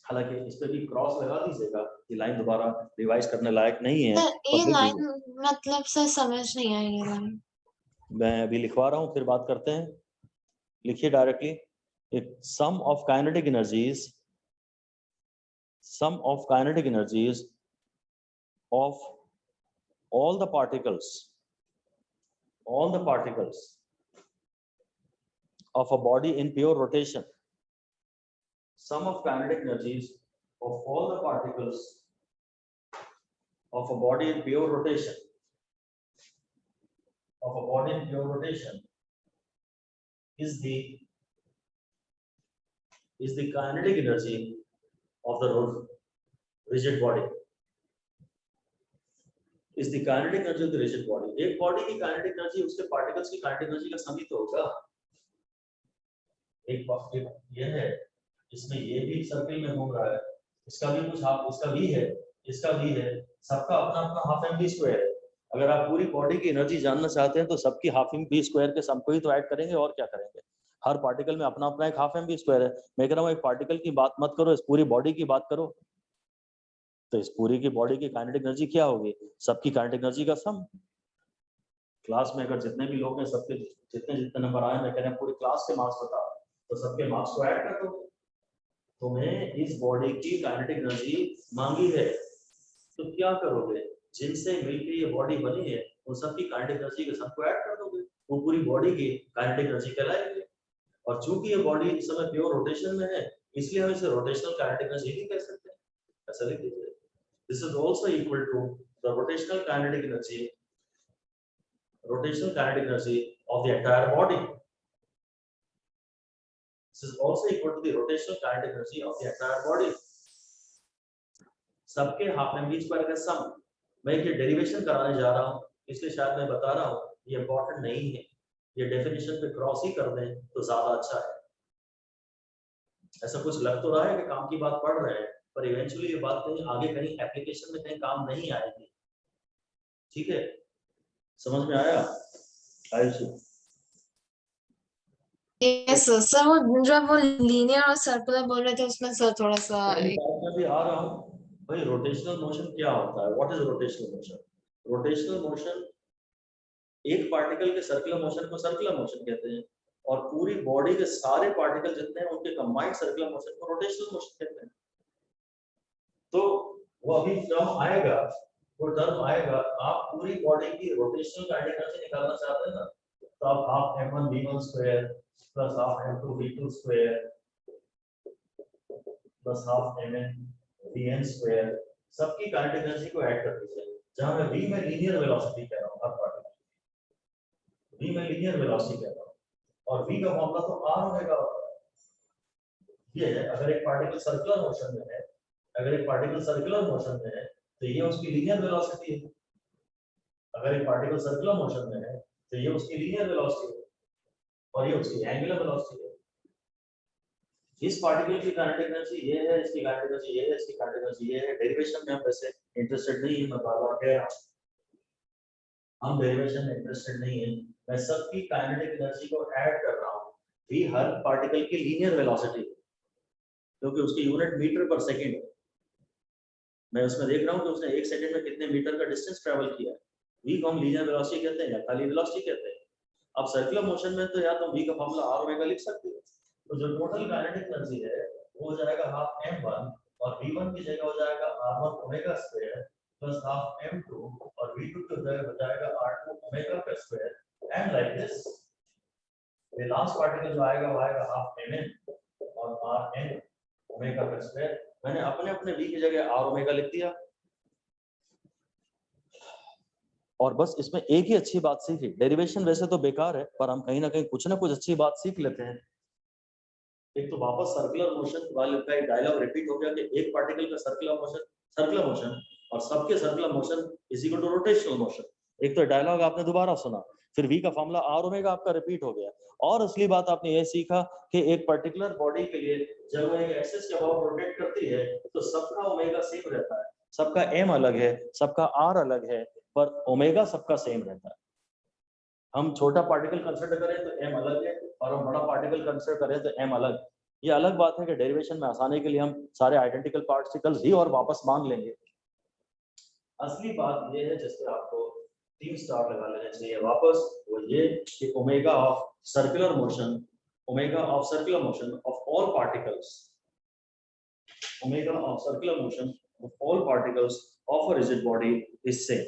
हालांकि इस पे भी क्रॉस लगा दीजिएगा, ये लाइन दोबारा रिवाइज करने लायक नहीं है। सर ये लाइन मतलब सर समझ नहीं आई ये लाइन। मैं अभी लिखवा रहा हूँ फिर बात करते हैं, लिखिए डायरेक्टली। एक sum of kinetic energies, sum of kinetic energies of all the particles of a body in pure rotation, sum of kinetic energies of all the particles of a body in pure rotation is the kinetic energy of the rigid body, is the kinetic energy of the rigid body। एक body की kinetic energy उसके particles की kinetic energy का सम ही तो होगा। एक ये है, इसमें ये भी सर्किल में घूम रहा है, इसका भी कुछ हाफ, इसका भी है, इसका भी है, सबका अपना अपना हाफ एम वी स्क्वायर है। अगर आप पूरी बॉडी की एनर्जी जानना चाहते हैं तो सबकी हाफ एम वी स्क्वायर के सम को ही तो ऐड करेंगे, और क्या करेंगे। हर पार्टिकल में अपना अपना एक हाफ एम वी स्क्वायर है। मैं कह रहा हूँ एक पार्टिकल की बात मत करो, इस पूरी बॉडी की बात करो। तो इस पूरी की बॉडी की काइनेटिक एनर्जी क्या होगी, सबकी काइनेटिक एनर्जी का सम। क्लास में अगर जितने भी लोग हैं सबके जितने जितने नंबर आए, मैं कह रहा हूँ पूरी क्लास के मार्क्स बता, तो सबके मार्क्स को ऐड कर दो। तुम्हें इस बॉडी की काइनेटिक एनर्जी मांगी है, तो क्या करोगे, जिनसे मिलकर ये बॉडी बनी है उन सबकी काइनेटिक एनर्जी के सम को ऐड कर दोगे, वो पूरी बॉडी की काइनेटिक एनर्जी कहलाएगी। और चूंकि ये बॉडी इस समय प्योर रोटेशन में है, इसलिए हम इसे रोटेशनल काइनेटिक एनर्जी भी कह सकते हैं। ऐसा लिख दीजिए, this is also equal to the rotational kinetic energy of the entire body। This is also equal to the rotational kinetic energy of the entire body। सबके हाफ एम वी स्क्वायर का सम। मैं ये डेरिवेशन कराने जा रहा हूँ, इसलिए शायद मैं बता रहा हूँ, ये इंपॉर्टेंट नहीं है, ये डेफिनेशन पे क्रॉस ही कर दें तो ज्यादा अच्छा है। ऐसा कुछ लग तो रहा है कि काम की बात पढ़ रहे हैं, पर इवेंचुअली ये बात कहीं आगे कहीं एप्लीकेशन में कहीं काम नहीं आएगी। ठीक है, समझ में आया आयुषी? यस सर, वो जब वो लीनियर और सर्कुलर बोल रहे थे उसमें सर थोड़ा सा मैं भी आ रहा हूँ भाई। रोटेशनल मोशन क्या होता है, what is rotational motion? Rotational motion एक पार्टिकल के सर्कुलर मोशन को सर्कुलर मोशन कहते हैं, और पूरी बॉडी के सारे पार्टिकल जितने हैं उनके कंबाइंड सर्कुलर मोशन को रोटेशनल मोशन कहते हैं। तो वो अभी टर्म आएगा, वो टर्म आएगा, आप पूरी बॉडी की रोटेशनल काइनेटिक एनर्जी निकालना चाहते हैं ना, तो आप half m1 v1 square plus half m2 v2 square plus half mn vn square सबकी काइनेटिक एनर्जी को ऐड कर दीजिए। जहां मैं v में लीनियर वेलोसिटी कह रहा हूं, हर पार्टिकल v में लीनियर वेलोसिटी कह रहा हूं, और v का फॉर्मूला तो r ओमेगा होता है। ये है, अगर एक पार्टिकल सर्कुलर मोशन में है, अगर एक पार्टिकल सर्कुलर मोशन में है तो ये उसकी लीनियर वेलोसिटी है। अगर एक पार्टिकल सर्कुलर मोशन में है तो ये उसकी लीनियर वेलोसिटी है, और ये उसकी एंगुलर वेलोसिटी है। इस पार्टिकल की काइनेटिक एनर्जी ये है, इसकी काइनेटिक एनर्जी ये है, इसकी काइनेटिक एनर्जी ये है। डेरिवेशन में हम वैसे इंटरेस्टेड नहीं है, मैं बार-बार कह रहा हूं, हम डेरिवेशन में इंटरेस्टेड नहीं है। मैं सबकी काइनेटिक एनर्जी को ऐड कर रहा हूं। v हर पार्टिकल की लीनियर वेलोसिटी, क्योंकि उसकी यूनिट मीटर पर सेकंड है। मैं उसमें देख रहा हूं कि उसने 1 सेकंड में कितने मीटर का डिस्टेंस ट्रैवल किया है। v को हम लीनियर वेलोसिटी कहते हैं या खाली वेलोसिटी कहते हैं। अब सर्कुलर मोशन में तो या तो v का फॉर्मूला r ओमेगा लिख सकते हो। तो जो टोटल काइनेटिक एनर्जी है वो हो जाएगा हाफ m1, और v1 की जगह हो जाएगा r1 omega square plus half m2, और v2 की जगह हो जाएगा r2 ओमेगा का स्क्वायर, एंड लाइक दिस। ये लास्ट पार्टिकल जो आएगा वो आएगा हाफ mn और rn ओमेगा का स्क्वायर। मैंने अपने अपने v की जगह r ओमेगा लिख दिया, और बस इसमें एक ही अच्छी बात सीखी। डेरिवेशन वैसे तो बेकार है, पर हम कहीं ना कहीं कुछ ना कुछ अच्छी बात सीख लेते हैं। एक तो वापस सर्कुलर मोशन वाले का एक डायलॉग रिपीट हो गया कि एक पार्टिकल का सर्कुलर मोशन और सबके circular motion is equal to rotational motion. एक तो डायलॉग आपने दोबारा सुना, फिर v का फॉर्मूला r ओमेगा आपका रिपीट हो गया, और असली बात आपने ये सीखा कि एक पर्टिकुलर बॉडी के लिए जब वो एक एक्सिस के अबाउट रोटेट करती है तो सबका ओमेगा सेम रहता है, सबका m अलग है, सबका r अलग है, पर ओमेगा सबका सेम रहता है। हम छोटा पार्टिकल कंसिडर करें तो m अलग है, और हम बड़ा पार्टिकल कंसिडर करें तो m अलग। ये अलग बात है कि डेरिवेशन में आसानी के लिए हम सारे आइडेंटिकल पार्टिकल्स ही और वापस मान लेंगे। असली बात ये है जिसपे आपको 3 स्टार लगा लेना चाहिए वापस, वो ये कि omega of circular motion, omega of circular motion of all particles, omega of circular motion of all particles of a rigid body is same.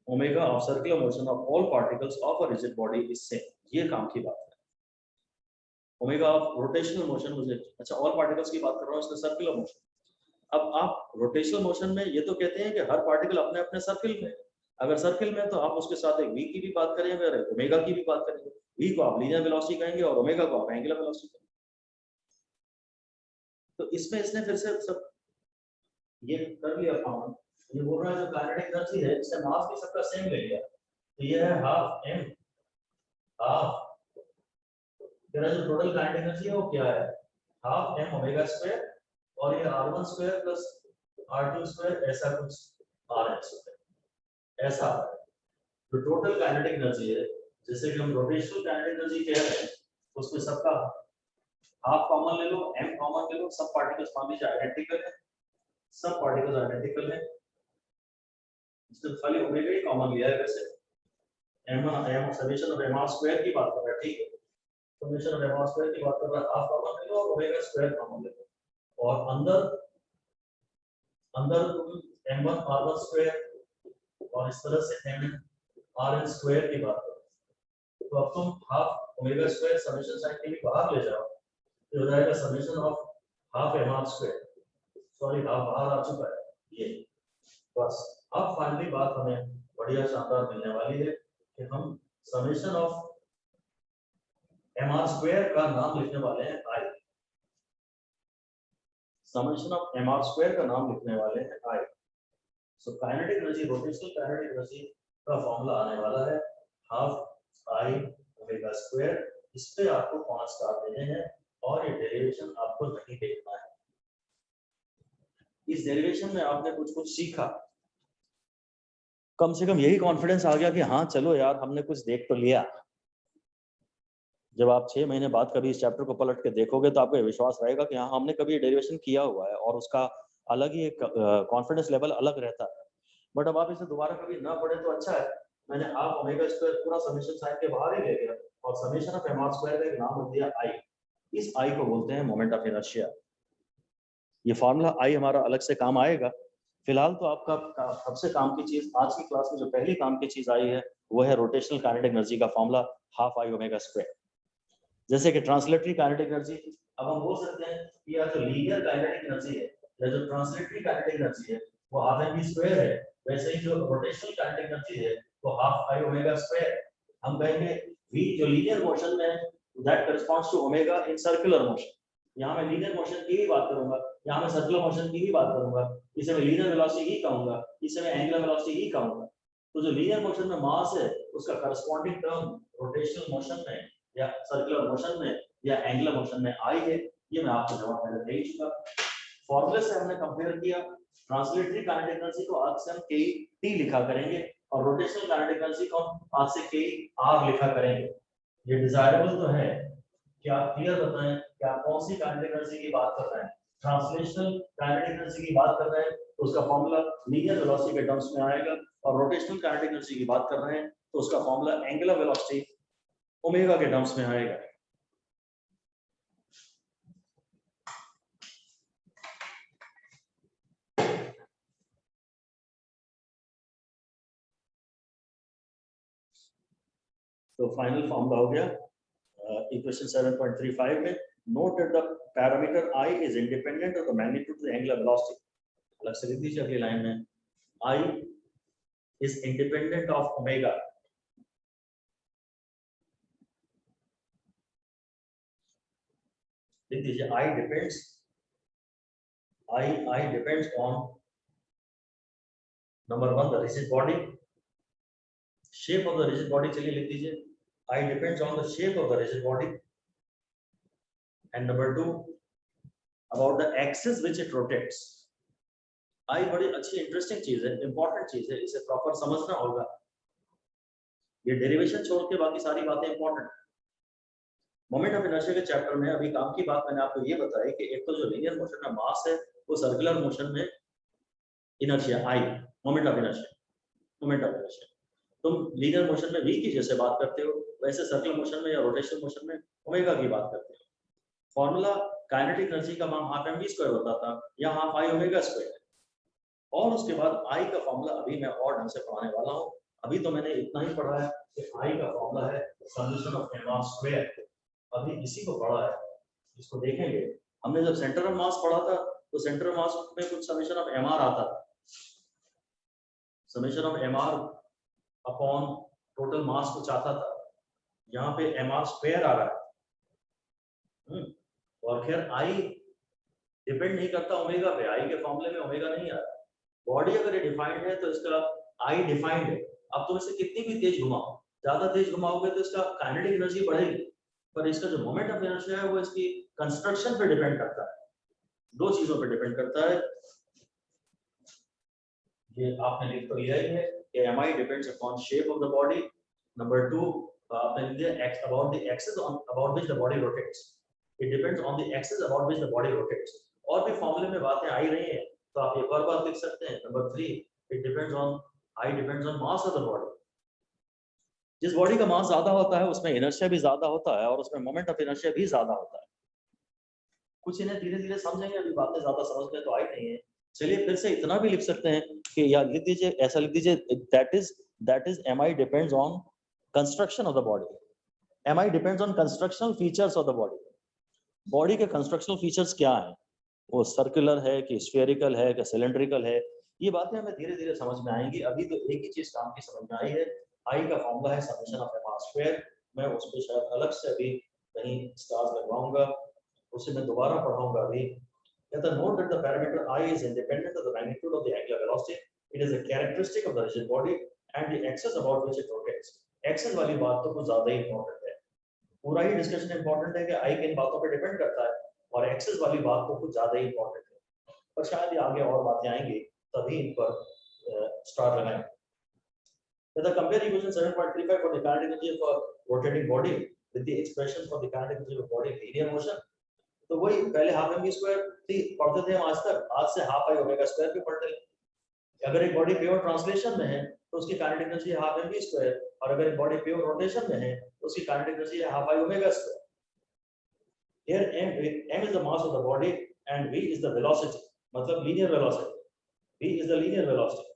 Omega of circular motion of all particles of a rigid body is same, ये काम की बात है। Omega of rotational motion, मुझे अच्छा all particles की बात कर रहा हूँ, इसमें सर्कुलर मोशन। अब आप रोटेशनल मोशन में ये तो कहते हैं कि हर पार्टिकल अपने अपने सर्किल में, अगर सर्किल में तो आप उसके साथ एक v की भी बात करेंगे और ओमेगा की भी बात करेंगे। v को आप लीनियर वेलोसिटी कहेंगे और ओमेगा को आप एंगुलर वेलोसिटी कहेंगे। तो इसमें इसने फिर से सब ये कर लिया काम, ये बोल रहा है जो काइनेटिक एनर्जी है इससे मास भी सबका सेम ले लिया, तो ये है हाफ m, हाफ तेरा जो टोटल काइनेटिक एनर्जी है वो क्या है, हाफ m ओमेगा स्क्वायर, और ये r1 square plus r2 square, ऐसा कुछ rn स्क्वायर, ऐसा है जो टोटल काइनेटिक एनर्जी है। जैसे कि हम रोटेशनल काइनेटिक एनर्जी कह रहे हैं, उसमें सबका हाफ कॉमन ले लो, m कॉमन ले लो, सब पार्टिकल्स मान लीजिए आइडेंटिकल है, सब पार्टिकल्स आइडेंटिकल है, इसमें खाली ओमेगा ही कॉमन लिया है। वैसे m summation of m r square की बात कर रहा है, ठीक है, summation of m r square की बात कर रहा है, हाफ कॉमन ले लो और ओमेगा स्क्वायर कॉमन ले लो, और अंदर m1 r1 स्क्वायर और इस तरह से m rn स्क्वायर की बात करो, तो अब तुम half omega square summation sign के भी बाहर ले जाओ तो हो जाएगा summation of half m r square, sorry half बाहर आ चुका है ये। बस अब फाइनली बात हमें बढ़िया शानदार मिलने वाली है कि हम summation of m r square का नाम लिखने वाले हैं i, summation of m r square का नाम लिखने वाले हैं i। So kinetic energy, rotational kinetic energy का फॉर्मूला आने वाला है हाफ i ओमेगा स्क्वायर। इस पे आपको 5 स्टार देने हैं और ये डेरिवेशन आपको नहीं देखना है। इस डेरिवेशन में आपने कुछ सीखा, कम से कम यही कॉन्फिडेंस आ गया कि हाँ चलो यार हमने कुछ देख तो लिया। जब आप 6 महीने बाद कभी इस चैप्टर को पलट के देखोगे तो आपको विश्वास रहेगा कि हाँ हमने कभी डेरिवेशन किया हुआ है, और उसका अलग ही एक कॉन्फिडेंस लेवल अलग रहता है। बट अब आप इसे दोबारा कभी ना पढ़े तो अच्छा है, मैंने हाफ ओमेगा स्क्वायर पूरा समेशन साइन के बाहर ही ले गया और summation of m r square का एक नाम रख दिया i। इस i को बोलते हैं मोमेंट ऑफ इनर्शिया। ये फार्मूला i हमारा अलग से काम आएगा। फिलहाल तो आपका सबसे काम की चीज आज की क्लास में जो पहली काम की चीज आई है वो है रोटेशनल काइनेटिक एनर्जी का formula half i omega square. जैसे कि ट्रांसलेटरी काइनेटिक एनर्जी, अब हम बोल सकते हैं कि या तो लीनियर काइनेटिक एनर्जी है या जो ट्रांसलेटरी काइनेटिक एनर्जी है वो हाफ m v स्क्वायर है, वैसे ही जो रोटेशनल काइनेटिक एनर्जी है वो हाफ i ओमेगा स्क्वायर। हम कहेंगे v जो लीनियर मोशन में that corresponds to omega in circular motion. यहाँ मैं लीनियर मोशन की ही बात करूंगा, यहाँ मैं सर्कुलर मोशन की ही बात करूंगा, इसे मैं लीनियर वेलोसिटी ही कहूंगा, इसे मैं एंगुलर वेलोसिटी ही कहूंगा। तो जो लीनियर मोशन में मास है उसका करस्पॉन्डिंग टर्म रोटेशनल मोशन में या सर्कुलर मोशन में या एंगुलर मोशन में आई है। ये मैं आपको जवाब पहले दे ही चुका। फॉर्मूले से हमने कंपेयर किया, ट्रांसलेटरी काइनेटिक एनर्जी को आज से हम के टी लिखा करेंगे और रोटेशनल काइनेटिक एनर्जी को आज से के आर लिखा करेंगे। ये डिजायरेबल तो है, क्या आप क्लियर बताएं कि आप कौन सी काइनेटिक एनर्जी की बात कर रहे हैं। ट्रांसलेशनल काइनेटिक एनर्जी की बात कर रहे हैं तो उसका फॉर्मूला लीनियर वेलोसिटी के टर्म्स में आएगा, और रोटेशनल काइनेटिक एनर्जी की बात कर रहे हैं तो उसका फॉर्मूला एंगुलर वेलोसिटी ओमेगा के टर्म्स में आएगा। तो फाइनल फॉर्मूला हो गया इक्वेशन 7.35 में, note that the parameter i is independent of the magnitude of the angular velocity. अलग से लिख दीजिए अगली लाइन में, i is independent of omega। लिख दीजिए i depends, I depends on number 1 the rigid body, shape of the rigid body, चलिए लिख दीजिए I depends on the shape of the rigid body, and number 2 about the axis which it rotates. I बड़ी अच्छी interesting चीज है, important चीज है, इसे प्रॉपर समझना होगा। ये डेरिवेशन छोड़ के बाकी सारी बातें इंपॉर्टेंट। मोमेंट ऑफ इनर्शिया के चैप्टर में अभी काम की बात मैंने आपको ये बताई कि एक तो जो लीनियर मोशन में मास है वो सर्कुलर मोशन में inertia I, moment of inertia. तुम लीनियर मोशन में v की जैसे बात करते हो वैसे सर्कुलर मोशन में या रोटेशनल मोशन में ओमेगा की बात करते हो। फॉर्मूला काइनेटिक एनर्जी का मान हाफ mv² होता था या हाफ I ओमेगा स्क्वायर है। और उसके बाद I का फॉर्मूला अभी मैं और ढंग से पढ़ाने वाला हूँ। अभी तो मैंने इतना ही पढ़ा है कि I का फॉर्मूला है समेशन ऑफ mr स्क्वायर। अभी इसी को पढ़ा है, इसको देखेंगे। हमने जब सेंटर ऑफ मास पढ़ा था तो सेंटर ऑफ मास में कुछ समेशन ऑफ mr आता था, summation of mr upon total mass कुछ आता था। यहाँ पे mr स्क्वायर आ रहा है। और खैर I डिपेंड नहीं करता ओमेगा पे, I के फॉर्मूले में ओमेगा नहीं आ रहा। बॉडी अगर ये डिफाइंड है तो इसका I डिफाइंड है। अब तुम इसे कितनी भी तेज घुमाओ, ज्यादा तेज घुमाओगे तो इसका काइनेटिक एनर्जी बढ़ेगी, पर इसका जो मोमेंट ऑफ इनर्शिया है वो इसकी कंस्ट्रक्शन पे डिपेंड करता है, दो चीजों पे डिपेंड करता है। ये आपने लिख तो लिया ही है कि mi depends upon shape of the body. Number 2 आपने लिख दिया x about the axis on about which the body rotates, it depends on the axis about which the body rotates। और भी फॉर्मूले में बातें आई रही हैं तो आप एक और बात लिख सकते हैं। Number 3 it depends on I depends on mass of the body। जिस बॉडी का मास ज्यादा होता है उसमें इनर्शिया भी ज्यादा होता है और उसमें मोमेंट ऑफ इनर्शिया भी ज्यादा होता है। कुछ इन्हें धीरे धीरे समझेंगे, अभी बातें ज्यादा समझ में तो आई नहीं है। चलिए फिर से इतना भी लिख सकते हैं कि या लिख दीजिए, ऐसा लिख दीजिए that is mi depends on construction of the body, mi depends on constructional features of the body। Body के कंस्ट्रक्शनल फीचर्स क्या हैं, वो सर्कुलर है कि स्फेरिकल है कि सिलेंड्रिकल है, ये बातें हमें धीरे धीरे समझ में आएंगी। अभी तो एक ही चीज काम की समझ में आई है, आई का फॉर्मूला है समेशन ऑफ mr स्क्वायर। मैं उस पे शायद अलग से अभी कहीं स्टार्स लगवाऊंगा, उसे मैं दोबारा पढ़ाऊंगा अभी। कहता है note that the parameter I is independent of the magnitude of the angular velocity, it is a characteristic of the rigid body and the axis about which it rotates। Axis वाली बात तो कुछ ज्यादा ही इंपॉर्टेंट है, पूरा ही discussion important है कि I किन बातों पे डिपेंड करता है, और एक्सेस वाली बात तो कुछ ज्यादा ही इंपॉर्टेंट है, पर शायद ये आगे और बातें आएंगी तभी इन पर स्टार लगाएंगे। The compare equation 7.35 for the kinetic energy for rotating body with the expression for the kinetic energy of body in linear motion। तो वही पहले हाफ mv स्क्वायर पढ़ते थे हम आज तक, आज से हाफ I ओमेगा स्क्वायर भी पढ़ते हैं। अगर एक बॉडी प्योर ट्रांसलेशन में है तो उसकी काइनेटिक एनर्जी है हाफ mv स्क्वायर, और अगर एक बॉडी प्योर रोटेशन में है तो उसकी काइनेटिक एनर्जी है half I omega square. Here m is the mass of the body and v is the velocity, मतलब linear velocity, v is the linear velocity।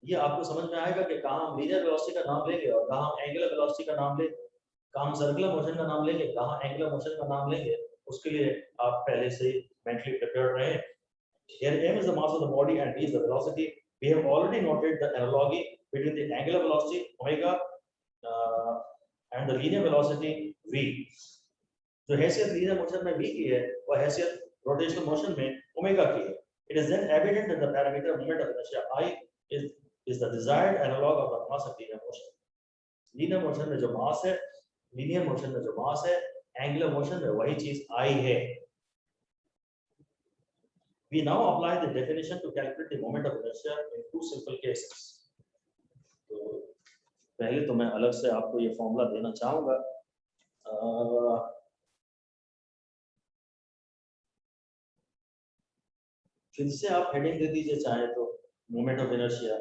ये आपको समझ में आएगा कि कहाँ हम लीनियर वेलोसिटी का नाम लेंगे और कहाँ हम एंगुलर वेलोसिटी का नाम लेंगे, कहाँ हम सर्कुलर मोशन का नाम लेंगे, कहाँ एंगुलर मोशन का नाम लेंगे, उसके लिए आप पहले से मेंटली प्रिपेयर्ड रहें। Here m is the mass of the body and v is the velocity। We have already noted the analogy between the angular velocity omega and the linear velocity v। जो हैसियत linear motion में v की है वो हैसियत rotational motion में omega की है। It is then evident that the parameter moment of inertia I is the desired analog of the mass of linear motion। linear motion में जो मास है, linear motion में जो मास है, angular motion में वही चीज I है। We now apply the definition to calculate the moment of inertia in two simple cases। तो पहले तो मैं अलग से आपको ये फॉर्मूला देना चाहूंगा। फिर से आप हेडिंग दे दीजिए चाहे तो, मोमेंट ऑफ इनर्शिया।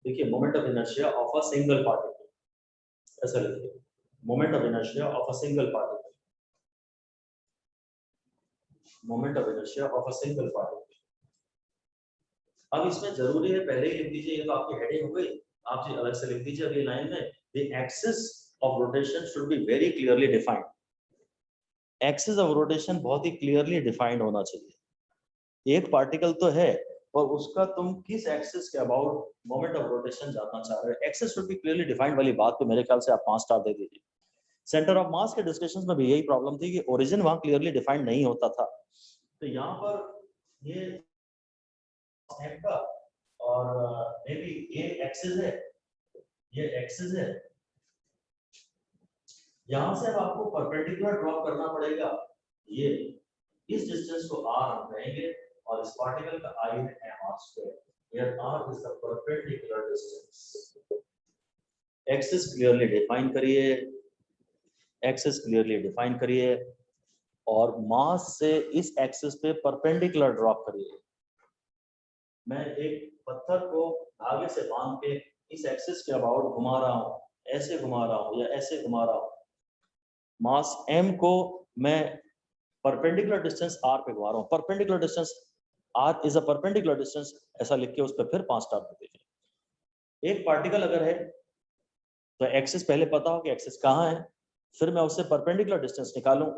देखिए moment of inertia of a single particle, ऐसा लिखिए, moment of inertia of a single particle, moment of inertia of a single particle. अब इसमें जरूरी है पहले ही लिख दीजिए, ये तो आपकी हेडिंग हो गई, आप जी अलग से लिख दीजिए अगली लाइन में, the axis of rotation should be very clearly defined. Axis of rotation बहुत ही क्लियरली डिफाइंड होना चाहिए। एक पार्टिकल तो है और उसका तुम किस एक्सिस के अबाउट मोमेंट ऑफ रोटेशन जानना चाह रहे हो, axis should be clearly defined वाली बात तो मेरे ख्याल से आप 5 स्टार दे दीजिए। सेंटर ऑफ मास के डिस्कशंस में भी यही प्रॉब्लम थी कि ओरिजिन वहां क्लियरली डिफाइंड नहीं होता था, तो यहाँ पर ये m का और मे बी ये एक्सिस है, ये एक्सिस है। यहां से अब आपको परपेंडिकुलर ड्रॉ करना पड़ेगा, ये इस डिस्टेंस को r हम कहेंगे और इस पार्टिकल का i है mr²। Here r is the perpendicular distance। Axis clearly define करिए, एक्सिस क्लियरली डिफाइन करिए और मास से इस एक्सिस पे परपेंडिकुलर ड्रॉप करिए। मैं एक पत्थर को धागे से बांध के इस एक्सिस के अबाउट घुमा रहा हूँ, ऐसे घुमा रहा हूँ या ऐसे घुमा रहा हूँ। मास m को मैं परपेंडिकुलर डिस्टेंस r पे घुमा रहा हूँ। Perpendicular distance r is a perpendicular distance, ऐसा लिख के उस पर फिर 5 स्टार दे दीजिए। एक पार्टिकल अगर है तो एक्सिस पहले पता हो कि एक्सिस कहाँ है, फिर मैं उससे परपेंडिकुलर डिस्टेंस निकालूं।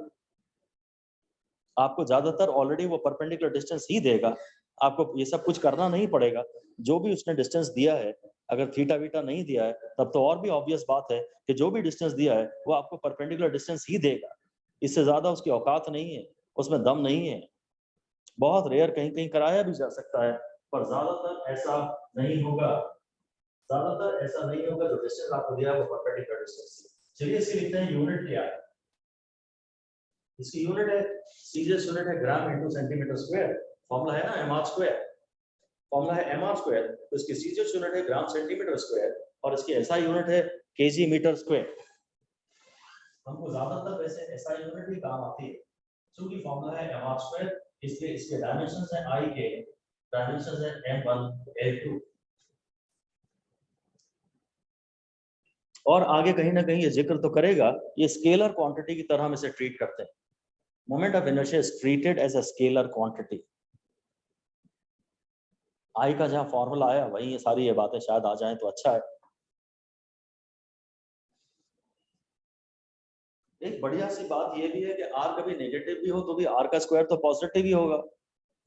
आपको ज्यादातर ऑलरेडी वो परपेंडिकुलर डिस्टेंस ही देगा, आपको ये सब कुछ करना नहीं पड़ेगा। जो भी उसने डिस्टेंस दिया है, अगर थीटा वीटा नहीं दिया है तब तो और भी ऑब्वियस बात है कि जो भी डिस्टेंस दिया है वो आपको परपेंडिकुलर डिस्टेंस ही देगा। इससे ज्यादा उसकी औकात नहीं है, उसमें दम नहीं है। बहुत रेयर कहीं कहीं कराया भी जा सकता है, पर ज्यादातर ऐसा नहीं होगा। ज्यादातर ऐसा नहीं होगा, जो डिस्टेंस आपको दिया है वो परपेंडिकुलर डिस्टेंस। चलिए इसके लिखते हैं यूनिट क्या है। इसकी यूनिट है, सीरियस यूनिट है ग्राम इनटू सेंटीमीटर स्क्वायर। फॉर्मूला है ना mr स्क्वायर, फॉर्मूला है mr स्क्वायर, तो इसकी सीरियस यूनिट है ग्राम सेंटीमीटर स्क्वायर और इसकी एसआई यूनिट है केजी मीटर स्क्वायर। हमको ज्यादातर वैसे एसआई यूनिट भी काम आती है, क्योंकि फॉर्मूला है mr स्क्वायर, इसलिए इसके डायमेंशंस है i के, डायमेंशंस है m1 l2। और आगे कहीं ना कहीं ये जिक्र तो करेगा, ये स्केलर क्वांटिटी की तरह हम इसे ट्रीट करते हैं। Moment of inertia is treated as a scalar quantity. I का जहां फॉर्मूला आया वहीं ये सारी ये बातें शायद आ जाएं तो अच्छा है। एक बढ़िया सी बात ये भी है कि r कभी नेगेटिव भी हो तो भी r का स्क्वायर तो पॉजिटिव ही होगा,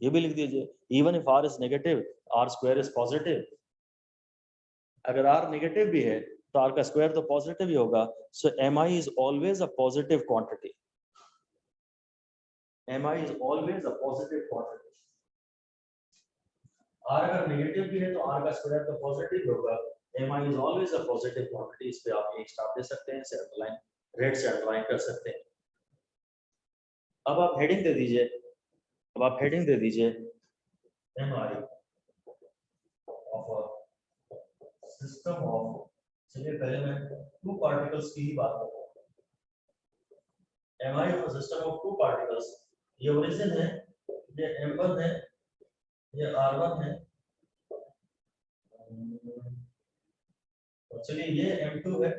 ये भी लिख दीजिए। Even if r is negative, r square is positive. अगर r नेगेटिव भी है तो r का स्क्वायर तो पॉजिटिव ही होगा। सो mi is always a positive quantity. mi is always a positive quantity. r अगर नेगेटिव भी है तो r का स्क्वायर तो पॉजिटिव होगा। mi is always a positive quantity. इस पे आप एक स्टार दे सकते हैं, से अंडरलाइन, रेड से अंडरलाइन कर सकते हैं। अब आप हेडिंग दे दीजिए, अब आप हेडिंग दे दीजिए mi of a system of, चलिए पहले मैं टू पार्टिकल्स की ही बात करता हूँ। mi of a system of two particles, ये ओरिजिन है, ये m1 है, ये r1 है, चलिए ये m2 है।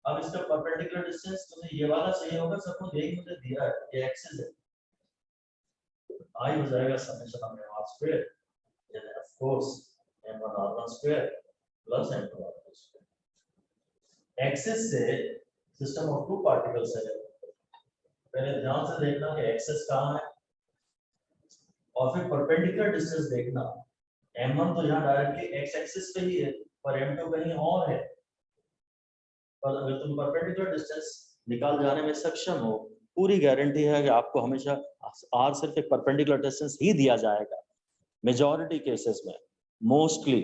अब इसका परपेंडिकुलर डिस्टेंस मुझे ये वाला चाहिए होगा, सपोज यही मुझे दिया है, ये एक्सिस है, i हो जाएगा summation of m r square, यानी of course m1 r1 square plus m2 r2 square. Axis से सिस्टम ऑफ टू पार्टिकल्स है, पहले ध्यान से देखना कि एक्सिस कहां है और फिर परपेंडिकुलर डिस्टेंस देखना। m1 तो यहाँ डायरेक्टली x एक्सिस पे ही है, पर m2 कहीं और है। पर अगर तुम परपेंडिकुलर डिस्टेंस निकाल जाने में सक्षम हो, पूरी गारंटी है कि आपको हमेशा r सिर्फ एक परपेंडिकुलर डिस्टेंस ही दिया जाएगा मेजॉरिटी केसेस में, मोस्टली,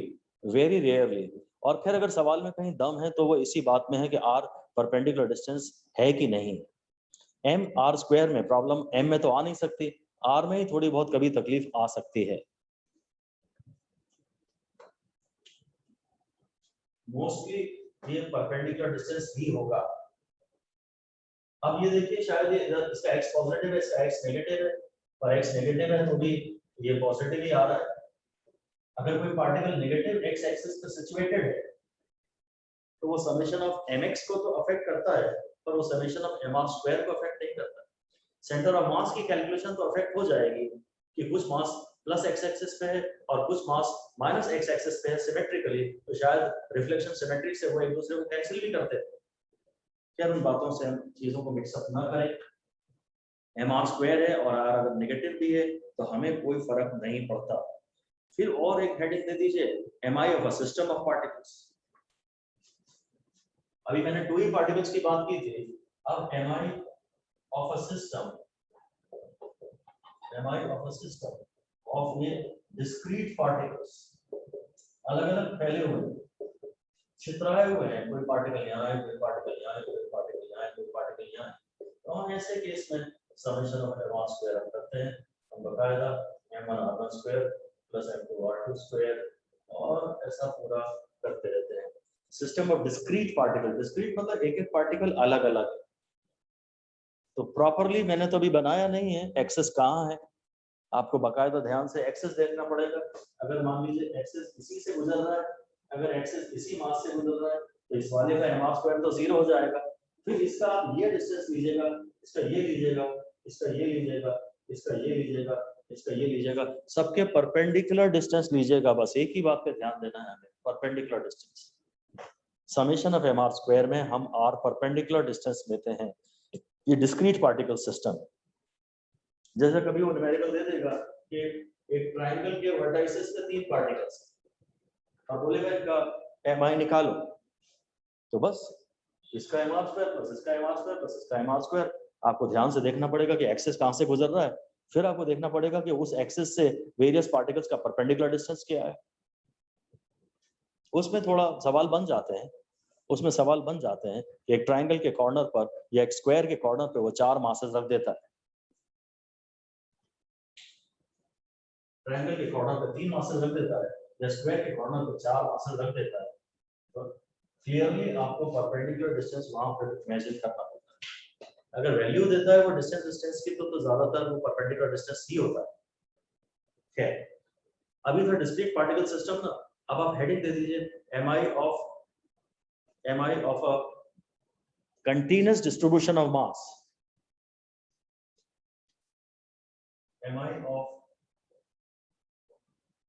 वेरी रेयरली। और फिर अगर सवाल में कहीं दम है तो वो इसी बात में है कि r परपेंडिकुलर डिस्टेंस है कि नहीं। m r स्क्वायर में प्रॉब्लम m में तो आ नहीं सकती, r में ही थोड़ी बहुत कभी तकलीफ आ सकती है। मोस्टली ये परपेंडिकुलर डिस्टेंस ही होगा। अब ये देखिए, शायद ये इसका x पॉजिटिव है, इसका x नेगेटिव है, और x नेगेटिव है तो भी ये पॉजिटिव ही आ रहा है। अगर कोई पार्टिकल नेगेटिव x एक्सिस पे सिचुएटेड है तो वो समेशन ऑफ mx को तो अफेक्ट करता है, पर वो समेशन ऑफ mr स्क्वायर को अफेक्ट नहीं करता। सेंटर ऑफ मास की कैलकुलेशन तो अफेक्ट हो जाएगी कि कुछ मास प्लस x एक्सिस पे है और कुछ मास माइनस x एक्सिस पे है सिमेट्रिकली, तो शायद रिफ्लेक्शन सिमेट्री से वो एक दूसरे को कैंसिल भी करते हैं। क्या उन बातों से हम चीजों को मिक्सअप ना करें। mr स्क्वायर है और r अगर नेगेटिव भी है तो हमें कोई फर्क नहीं पड़ता। फिर और एक हेडिंग दे दीजिए, mi of a system of particles. अभी मैंने टू ही पार्टिकल्स की बात की थी, अब mi of a system, MI of a system of ये discrete particles अलग अलग फैले हुए हैं, छितराए हुए हैं, कोई पार्टिकल यहाँ है, कोई पार्टिकल यहाँ है, कोई पार्टिकल यहाँ है, कोई पार्टिकल यहाँ है। तो हम ऐसे केस में समेशन ऑफ एडवांस स्क्वायर हम करते हैं, हम बकायदा m1r1 square plus m2r2 square और ऐसा पूरा करते रहते हैं। System of discrete particle, discrete मतलब एक एक पार्टिकल अलग अलग है। तो प्रॉपरली मैंने तो अभी बनाया नहीं है, एक्सेस कहाँ है आपको बकायदा ध्यान से एक्सेस देखना पड़ेगा। अगर मान लीजिए एक्सेस इसी से गुजर रहा है, अगर एक्सेस इसी मास से गुजर रहा है तो इस वाले का एम स्क्वायर तो 0 हो जाएगा। फिर इसका आप ये डिस्टेंस लीजिएगा, इसका ये लीजिएगा, इसका ये लीजिएगा, इसका ये लीजिएगा, इसका ये लीजिएगा, सबके परपेंडिकुलर डिस्टेंस लीजिएगा। बस एक ही बात पे ध्यान देना है हमें, perpendicular distance. Summation of m square में हम आर परपेंडिकुलर डिस्टेंस लेते हैं। ये डिस्क्रीट पार्टिकल सिस्टम, जैसे कभी वो न्यूमेरिकल दे देगा कि एक ट्रायंगल के वर्टाइसेस पे 3 पार्टिकल्स, अब बोलेगा इनका एमआई निकालो, तो बस इसका एम स्क्वायर प्लस इसका एम स्क्वायर प्लस इसका एम स्क्वायर। आपको ध्यान से देखना पड़ेगा कि एक्सेस कहां से गुजर रहा है, फिर आपको देखना पड़ेगा कि उस एक्सेस से वेरियस पार्टिकल्स का परपेंडिकुलर डिस्टेंस क्या है। उसमें थोड़ा सवाल बन जाते हैं, उसमें सवाल बन जाते हैं कि एक ट्रायंगल के कॉर्नर पर या एक स्क्वायर के कॉर्नर पे वो 4 मासेस रख देता है, ट्रायंगल के कॉर्नर पे 3 मासेस रख देता है या स्क्वायर के कॉर्नर पे 4 मासेस रख देता है, तो क्लियरली आपको परपेंडिकुलर डिस्टेंस वहां पर मेजर करना होता है। अगर वैल्यू देता है वो डिस्टेंस की तो ज्यादातर वो परपेंडिकुलर डिस्टेंस ही होता है। अभी तो डिस्क्रीट पार्टिकल सिस्टम ना, अब आप हेडिंग दे दीजिए MI of a continuous distribution of mass, MI of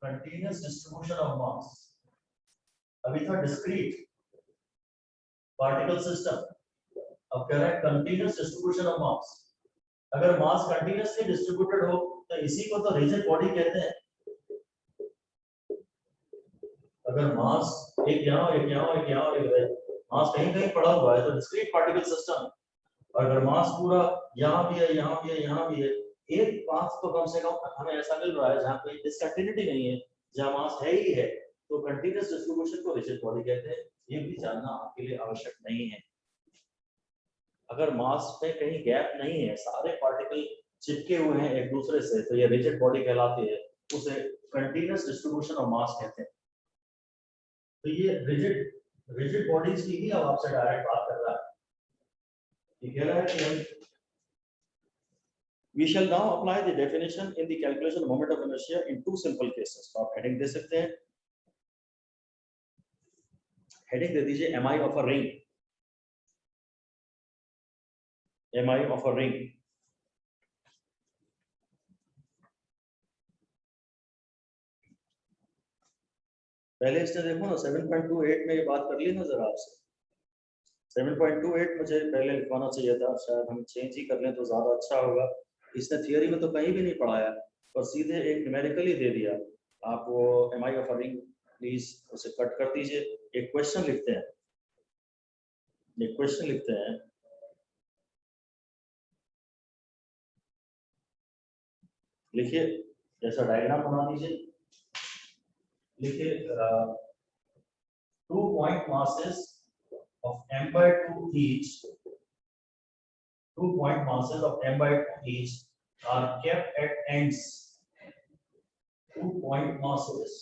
continuous distribution of mass। अभी था डिस्क्रीट पार्टिकल सिस्टम, अब कह रहा है कंटीन्यूअस डिस्ट्रीब्यूशन ऑफ मास। अगर मास कंटीन्यूअसली डिस्ट्रीब्यूटेड हो तो इसी को तो रिजिड बॉडी कहते हैं। अगर मास एक यहाँ एक यहाँ एक यहाँ एक मास कहीं कहीं पड़ा हुआ है तो डिस्क्रीट पार्टिकल सिस्टम। और अगर मास पूरा यहाँ भी है, यहाँ भी है, यहाँ भी है, एक मास तो कम से कम हमें ऐसा मिल रहा है जहाँ कोई डिसकंटिन्यूटी नहीं है, जहाँ मास है ही है, तो कंटीन्यूअस डिस्ट्रीब्यूशन को रिजिड बॉडी कहते हैं। ये भी जानना आपके लिए आवश्यक नहीं है। अगर मास में कहीं गैप नहीं है, सारे पार्टिकल चिपके हुए हैं एक दूसरे से, तो ये रिजिड बॉडी कहलाती है, उसे कंटीन्यूअस डिस्ट्रीब्यूशन ऑफ मास कहते हैं। तो ये रिजिड बॉडीज की ही अब आपसे डायरेक्ट बात कर रहा है। ये कह रहा है कि we shall now apply the definition in the calculation of moment of inertia in 2 simple cases। तो आप हेडिंग दे सकते हैं, हेडिंग दे दीजिए MI of a ring, MI of a ring। पहले इसने देखो ना 7.28 में ये बात कर ली ना जरा आपसे, 7.28 मुझे पहले लिखवाना चाहिए था, शायद हम चेंज ही कर लें तो ज्यादा अच्छा होगा। इसने थियरी में तो कहीं भी नहीं पढ़ाया और सीधे एक न्यूमेरिकल ही दे दिया। आप वो MI of a ring please उसे कट कर दीजिए। एक क्वेश्चन लिखते हैं, एक क्वेश्चन लिखते हैं, लिखिए, जैसा डायग्राम बना दीजिए, लिखिए 2 point masses of m/2 each, 2 point masses of m/2 each are kept at ends। 2 point masses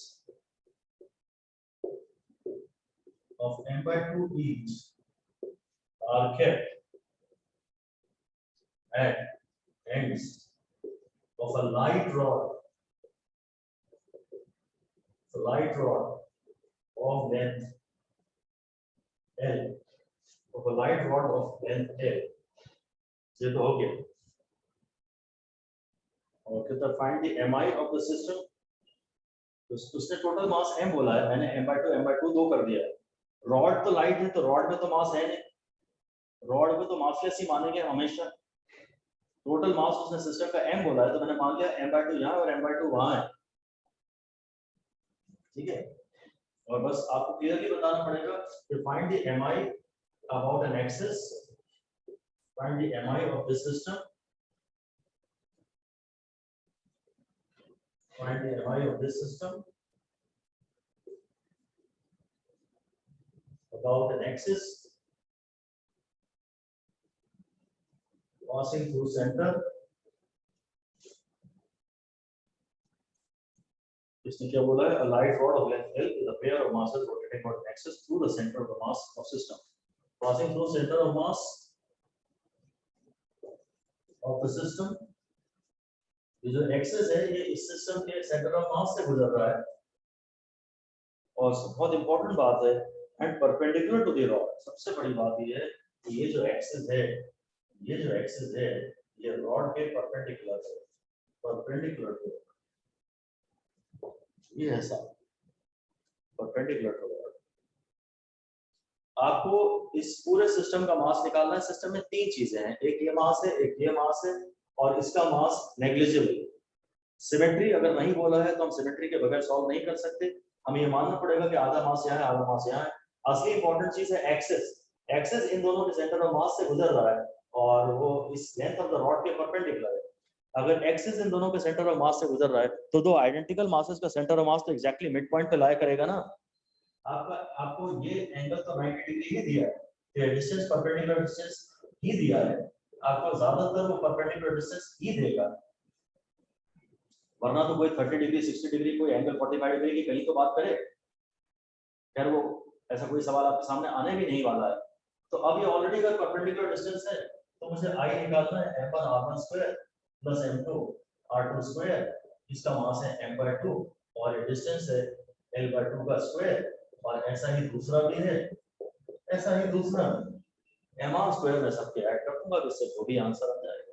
of m/2 each are kept at ends of a light rod, of length L, of a light rod of length L। ये तो हो गया। और कितना find the MI of the system, तो उसने total mass m बोला है, मैंने m/2 2 कर दिया है। रॉड तो लाइट है तो रॉड में तो मास है नहीं, रॉड में तो मासलेस ही मानेंगे हमेशा। टोटल मास उसने सिस्टम का m बोला है तो मैंने मान लिया m/2 यहाँ और m/2 वहां है, ठीक है। और बस आपको क्लियरली बताना पड़ेगा कि find the MI about an axis, find the MI of this system find the MI of this system about an axis passing through center. इसने क्या बोला है? A light rod of length L with a pair of masses rotating on an axis through the center of the mass of system. Passing through center of mass of the system. ये जो access है ये इस system के centre of मास से गुजर रहा है और बहुत इंपॉर्टेंट बात है and perpendicular to the rod. सबसे बड़ी बात ये है कि ये जो एक्सेस है ये रॉड के परपेंडिकुलर है, परपेंडिकुलर टू ये ऐसा परपेंडिकुलर टू रॉड। आपको इस पूरे सिस्टम का मास निकालना है। सिस्टम में तीन चीजें हैं, एक ये मास है, एक ये मास है और इसका मास नेग्लिजिबल। सिमेट्री अगर नहीं बोला है तो हम सिमेट्री के बगैर सॉल्व नहीं कर सकते। हमें ये मानना पड़ेगा कि आधा मास यहाँ है, आधा मास यहाँ है। असली इंपॉर्टेंट चीज है एक्सेस। एक्सेस इन दोनों के सेंटर ऑफ मास से गुजर रहा है और वो इस लेंथ ऑफ द रॉड के परपेंडिकुलर है। अगर एक्सेस इन दोनों के सेंटर ऑफ मास से गुजर रहा है तो दो आइडेंटिकल मासेस का सेंटर ऑफ मास तो एग्जैक्टली मिड पॉइंट पे लाया करेगा ना। आपको ये एंगल तो 90 डिग्री ही दिया है, ये डिस्टेंस परपेंडिकुलर डिस्टेंस ही दिया है, आपको ज्यादातर वो परपेंडिकुलर डिस्टेंस ही देगा, वरना तो कोई 30 डिग्री 60 डिग्री कोई एंगल 45 डिग्री की कहीं तो बात करे। खैर वो ऐसा कोई सवाल आपके सामने आने भी नहीं वाला है। तो अब ये ऑलरेडी अगर परपेंडिकुलर डिस्टेंस है तो मुझे आई निकालना है m1 r1 square plus m2 r2 square, इसका मास है m/2 और ये डिस्टेंस है l/2 का स्क्वायर और ऐसा ही दूसरा भी है, ऐसा ही दूसरा m r स्क्वायर में सबके ऐड कर दूंगा तो इससे जो भी आंसर आ जाएगा।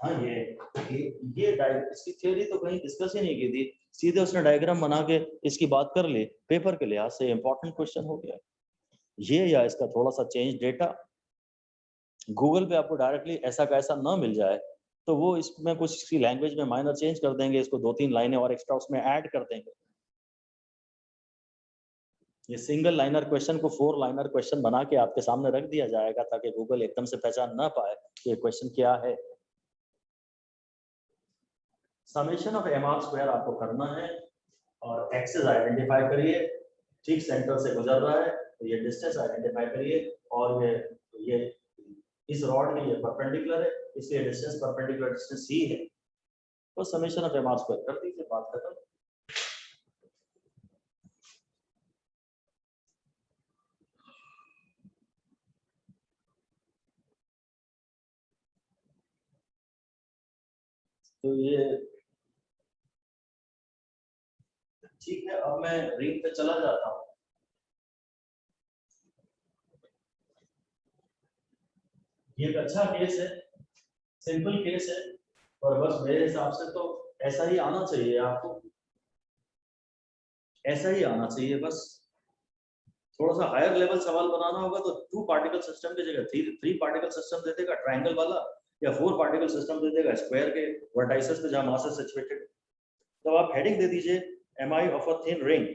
हाँ ये इसकी थ्योरी तो कहीं डिस्कस ही नहीं की थी, सीधे उसने डायग्राम बना के इसकी बात कर ली। पेपर के लिहाज से इंपॉर्टेंट क्वेश्चन हो गया ये, या इसका थोड़ा सा चेंज डेटा। गूगल पे आपको डायरेक्टली ऐसा का ऐसा ना मिल जाए तो वो इसमें कुछ इसकी लैंग्वेज में माइनर चेंज कर देंगे, इसको 2-3 लाइनें और एक्स्ट्रा उसमें ऐड कर देंगे। ये सिंगल लाइनर क्वेश्चन को 4 लाइनर क्वेश्चन बना के आपके सामने रख दिया जाएगा ताकि गूगल एकदम से पहचान ना पाए कि ये क्वेश्चन क्या है। समेशन ऑफ mr स्क्वायर आपको करना है और एक्सेस आइडेंटिफाई करिए, ठीक सेंटर से गुजर रहा है तो ये डिस्टेंस आइडेंटिफाई करिए और ये इस रॉड के ये परपेंडिकुलर है इसलिए डिस्टेंस परपेंडिकुलर डिस्टेंस ही है, तो समेशन ऑफ mr स्क्वायर कर दीजिए, बात खत्म। तो ये ठीक है, अब मैं रिंग पे चला जाता हूँ। ये एक अच्छा केस है, सिंपल केस है और बस मेरे हिसाब से तो ऐसा ही आना चाहिए, आपको ऐसा ही आना चाहिए। बस थोड़ा सा हायर लेवल सवाल बनाना होगा तो 2 पार्टिकल सिस्टम की जगह 3 पार्टिकल सिस्टम दे देगा ट्रायंगल वाला, या 4 पार्टिकल सिस्टम दे देगा स्क्वायर के वर्टाइसेस पे जहां मास है सिचुएटेड। तो आप हेडिंग दे दीजिए MI of a thin ring.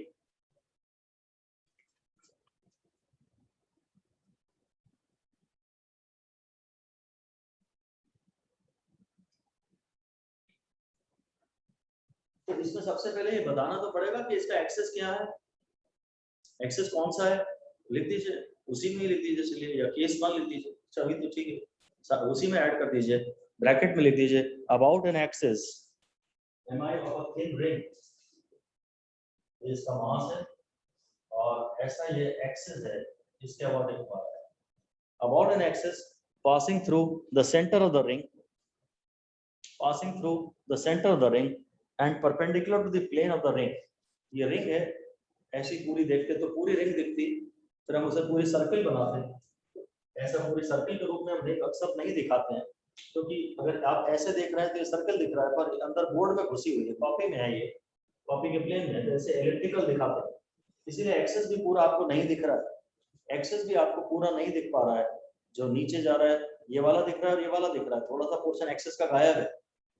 तो इसमें सबसे पहले ये बताना तो पड़ेगा कि इसका एक्सेस क्या है, एक्सेस कौन सा है, लिख दीजिए, उसी में ही लिख दीजिए, चलिए, या केस 1 लिख दीजिए, चलिए तो ठीक है, उसी में ऐड कर दीजिए, ब्रैकेट में लिख दीजिए about an axis MI of a thin ring, इसका मास है और ऐसा ये एक्सेस है, इसके अबाउट एक बात है, about an axis passing through the centre of the ring, passing through the centre of the ring and perpendicular to the plane of the ring. ये रिंग है, ऐसी पूरी देखते तो पूरी रिंग दिखती, फिर हम उसे पूरी सर्कल बनाते, ऐसा पूरी सर्कल के रूप में हम रिंग अक्सर नहीं दिखाते हैं क्योंकि अगर आप ऐसे देख रहे हैं तो ये सर्कल दिख रहा है पर अंदर बोर्ड में घुसी हुई है, कॉपी में है, ये कॉपी के प्लेन में जैसे इलेक्ट्रिकल दिखाते हैं, इसीलिए एक्सेस भी पूरा आपको नहीं दिख रहा है, एक्सेस भी आपको पूरा नहीं दिख पा रहा है, जो नीचे जा रहा है ये वाला दिख रहा है और ये वाला दिख रहा है, थोड़ा सा पोर्शन एक्सेस का गायब है,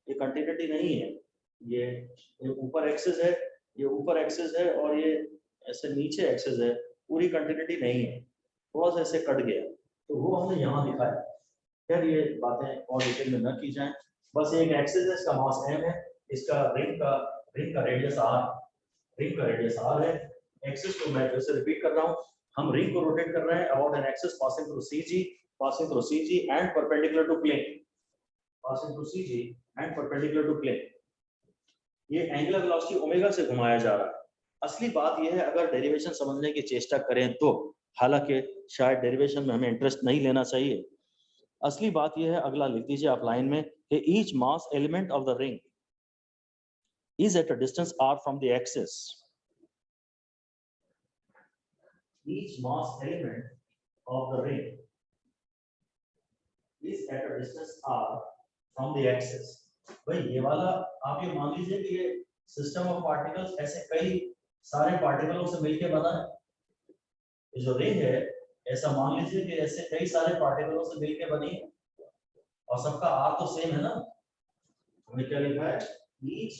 ये कंटिन्यूटी नहीं है, ये ऊपर एक्सेस है, ये ऊपर एक्सेस है और ये ऐसे नीचे एक्सेस है, पूरी कंटिन्यूटी नहीं है, थोड़ा सा ऐसे कट गया, तो वो हमने यहाँ दिखाया। खैर ये बातें और डिटेल में न की जाए, बस एक एक्सेस है, इसका मास m है, इसका रिंग का रेडियस r है। एक्सिस को मैं फिर से रिपीट कर रहा हूँ, हम रिंग को रोटेट कर रहे हैं about an axis passing through CG and perpendicular to plane, ये एंगुलर वेलोसिटी ओमेगा से घुमाया जा रहा है। असली बात यह है, अगर डेरिवेशन समझने की चेष्टा करें तो, हालांकि शायद डेरिवेशन में हमें इंटरेस्ट नहीं लेना चाहिए, असली बात यह है, अगला लिख दीजिए आप लाइन में, कि each mass element of the ring is at a distance r from the axis. Each mass element of the ring is at a distance r from the axis. भाई ये वाला आप ये मान लीजिए कि ये सिस्टम ऑफ पार्टिकल्स ऐसे कई सारे पार्टिकलों से मिलकर बना है। ये जो रिंग है ऐसा मान लीजिए कि ऐसे कई सारे पार्टिकलों से मिलकर बनी है और सबका r तो सेम है ना। हमने क्या लिखा है, each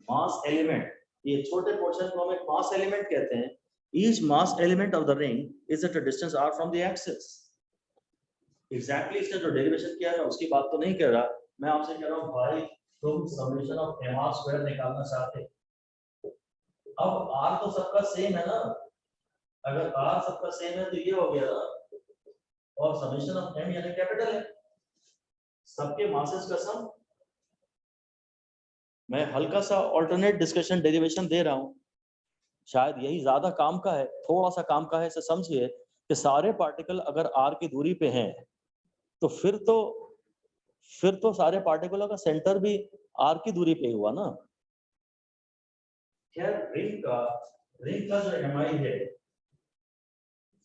मास एलिमेंट, ये छोटे पोर्शन को हम एक मास एलिमेंट कहते हैं। Each mass element of the ring is at a distance r from the axis. Exactly इसने जो डेरिवेशन किया है उसकी बात तो नहीं कह रहा, मैं आपसे कह रहा हूं भाई तुम समेशन ऑफ mr² निकालना चाहते, अब r तो सबका सेम है ना, अगर r सबका सेम है तो ये हो गया ना, और समेशन ऑफ m यानी कैपिटल है, सबके मासेस का सम। मैं हल्का सा ऑल्टरनेट डिस्कशन डेरिवेशन दे रहा हूं, शायद यही ज्यादा काम का है, थोड़ा सा काम का है। इसे समझिए कि सारे पार्टिकल अगर r की दूरी पे हैं तो फिर तो सारे पार्टिकलों का सेंटर भी r की दूरी पे हुआ ना। खैर रिंग का जो mi है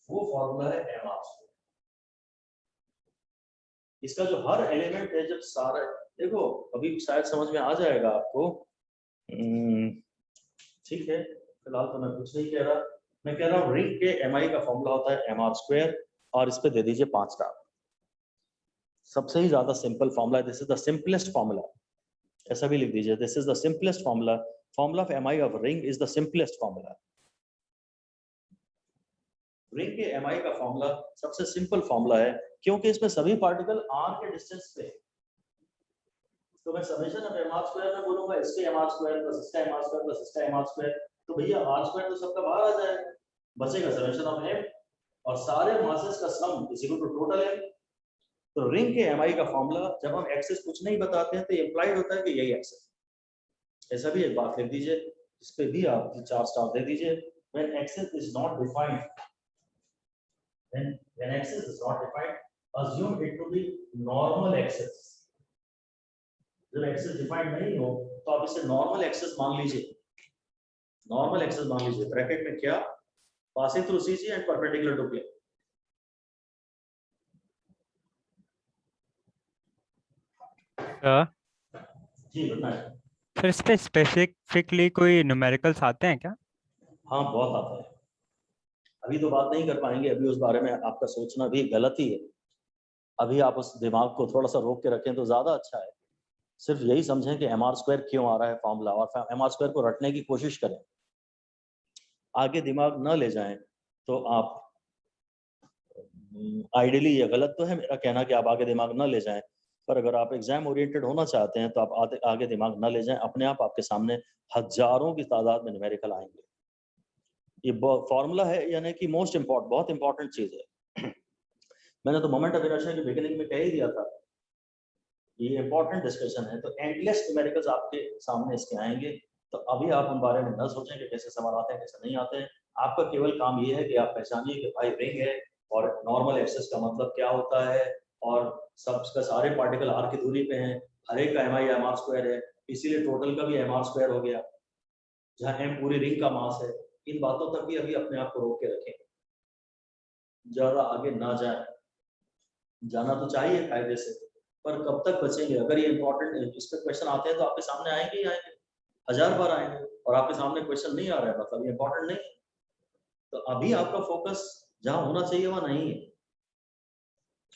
वो फॉर्मूला है mr²। इसका जो हर एलिमेंट है, जब सारा, देखो अभी शायद समझ में आ जाएगा आपको, ठीक है, फिलहाल तो मैं कुछ नहीं कह रहा, मैं कह रहा हूँ रिंग के mi का फॉर्मूला होता है mr² और इस पे दे दीजिए 5 स्टार। सबसे ही ज्यादा सिंपल फॉर्मूला है, this is the simplest formula, ऐसा भी लिख दीजिए, this is the simplest formula of mi of ring is the simplest formula. Ring के mi का फॉर्मूला सबसे सिंपल फॉर्मूला है, क्योंकि इसमें सभी पार्टिकल r के डिस्टेंस पे, तो मैं समेशन ऑफ mr² में बोलूंगा इसके mr² प्लस इसका mr² प्लस इसका mr², तो भैया r² तो सबका बाहर आ जाएगा, बचेगा समेशन ऑफ m और सारे मासेस का sum is equal to total m। तो रिंग के mi का फॉर्मूला, जब हम एक्सिस कुछ नहीं बताते हैं तो इंप्लाइड होता है कि यही एक्सिस, ऐसा भी एक बात लिख दीजिए, इस पे भी आप 4 स्टार दे दीजिए। when axis is not defined, when axis is not defined, assume it to be normal axis। जब एक्सिस डिफाइंड नहीं हो तो आप इसे नॉर्मल एक्सिस मान लीजिए, नॉर्मल एक्सिस मान लीजिए, ब्रैकेट में क्या, passing through CG and perpendicular to plane. जी गुड नाइट। फिर इस पे स्पेसिफिकली कोई न्यूमेरिकल्स आते हैं क्या? हाँ बहुत आता है, अभी तो बात नहीं कर पाएंगे, अभी उस बारे में आपका सोचना भी गलत ही है, अभी आप उस दिमाग को थोड़ा सा रोक के रखें तो ज्यादा अच्छा है। सिर्फ यही समझें कि mr² क्यों आ रहा है फॉर्मूला, और mr² को रटने की कोशिश करें, आगे दिमाग न ले जाएं। तो आप आइडियली, ये गलत तो है मेरा कहना कि आप आगे दिमाग न ले जाएं, पर अगर आप एग्जाम ओरिएंटेड होना चाहते हैं तो आप आगे दिमाग न ले जाएं, अपने आप आपके सामने हजारों की तादाद में न्यूमेरिकल आएंगे। ये फॉर्मूला है, यानी कि बहुत इंपॉर्टेंट चीज है। मैंने तो मोमेंट ऑफ इनर्शिया की बिगिनिंग में कह ही दिया था, ये इंपॉर्टेंट डिस्कशन है, तो एंडलेस न्यूमेरिकल्स आपके सामने इसके आएंगे, तो अभी आप उन बारे में न सोचें कि कैसे सवाल आते हैं कैसे नहीं आते हैं। आपका केवल काम ये है कि आप पहचानिए कि भाई रिंग है और नॉर्मल एक्सिस का मतलब क्या होता है, और सबका सारे पार्टिकल r की दूरी पे हैं, हर एक का mi mr² है, इसीलिए टोटल का भी mr² हो गया, जहाँ m पूरी रिंग का मास है। इन बातों तक भी अभी अपने आप को रोक के रखें, ज्यादा आगे ना जाए, जाना तो चाहिए कायदे से, पर कब तक बचेंगे। अगर ये इंपॉर्टेंट इस पे क्वेश्चन आते हैं तो आपके सामने आएंगे ही आएंगे, 1000 बार आएंगे, और आपके सामने क्वेश्चन नहीं आ रहा है मतलब ये इंपॉर्टेंट नहीं है। तो अभी आपका फोकस जहां होना चाहिए वहां नहीं है,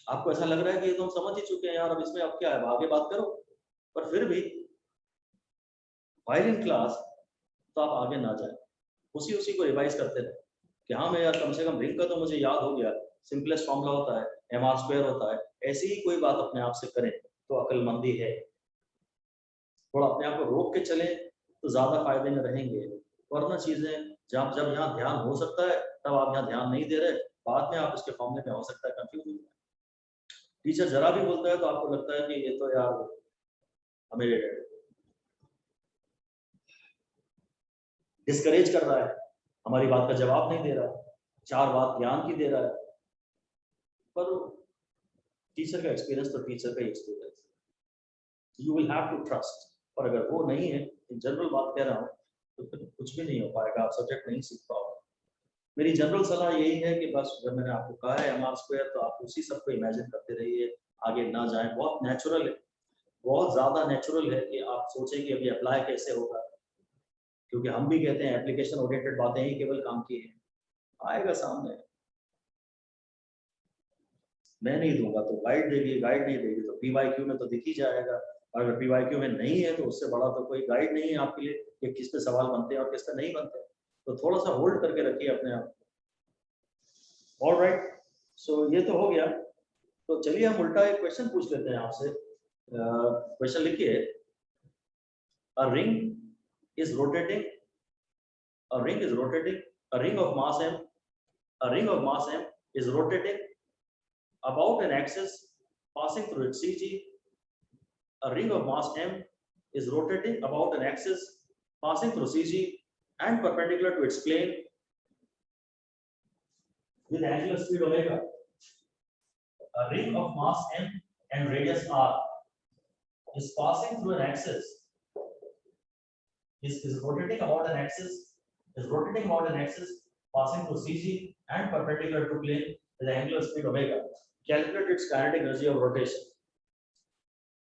आपको ऐसा लग रहा है कि ये तो हम समझ ही चुके हैं यार, अब इसमें अब क्या है, आगे बात करो, पर फिर भी व्हाइल इन क्लास तो आप आगे ना जाए, उसी को रिवाइज करते रहे कि हाँ मैं यार कम से कम रिंग का तो मुझे याद हो गया, सिंपलेस्ट फॉर्मूला होता है mr² होता है, ऐसी ही कोई बात अपने आप से करें तो अक्लमंदी है। थोड़ा अपने आप को रोक के चले तो ज्यादा फायदे में रहेंगे, वरना चीजें जब जब यहाँ ध्यान हो सकता है तब आप यहाँ ध्यान नहीं दे रहे, बाद में आप इसके फॉर्मूले में हो सकता है कंफ्यूज। टीचर जरा भी बोलता है तो आपको लगता है कि ये तो यार हमें डिस्करेज कर रहा है, हमारी बात का जवाब नहीं दे रहा, चार बात ज्ञान की दे रहा है। पर टीचर का एक्सपीरियंस तो टीचर का ही experience, you will have to trust. और अगर वो नहीं है, जनरल बात कह रहा हूँ, तो फिर कुछ भी नहीं हो पाएगा, आप सब्जेक्ट नहीं सीख पाओगे। मेरी जनरल सलाह यही है कि बस जब मैंने आपको कहा है mr², तो आप उसी सब को इमेजिन करते रहिए, आगे ना जाएं। बहुत नेचुरल है, बहुत ज्यादा नेचुरल है कि आप सोचें कि अभी अप्लाई कैसे होगा, क्योंकि हम भी कहते हैं एप्लीकेशन ओरिएंटेड बातें ही केवल काम की है, आएगा सामने। मैं नहीं दूंगा तो गाइड देगी, गाइड नहीं देगी तो PYQ में तो दिख ही जाएगा, और अगर PYQ में नहीं है तो उससे बड़ा तो कोई गाइड नहीं है आपके लिए कि किस पे सवाल बनते हैं और किस पे नहीं बनते। तो थोड़ा सा होल्ड करके रखिए अपने आप को। ऑलराइट, सो ये तो हो गया। तो चलिए हम उल्टा एक क्वेश्चन पूछ लेते हैं आपसे। क्वेश्चन लिखिए, a ring is rotating, a ring is rotating, a ring of mass m, a ring of mass m is rotating about an axis passing through its CG. A ring of mass m is rotating about an axis passing through CG and perpendicular to its plane with angular speed omega. A ring of mass m and radius r is passing through an axis, is rotating about an axis, passing through CG and perpendicular to plane with angular speed omega. Calculate its kinetic energy of rotation.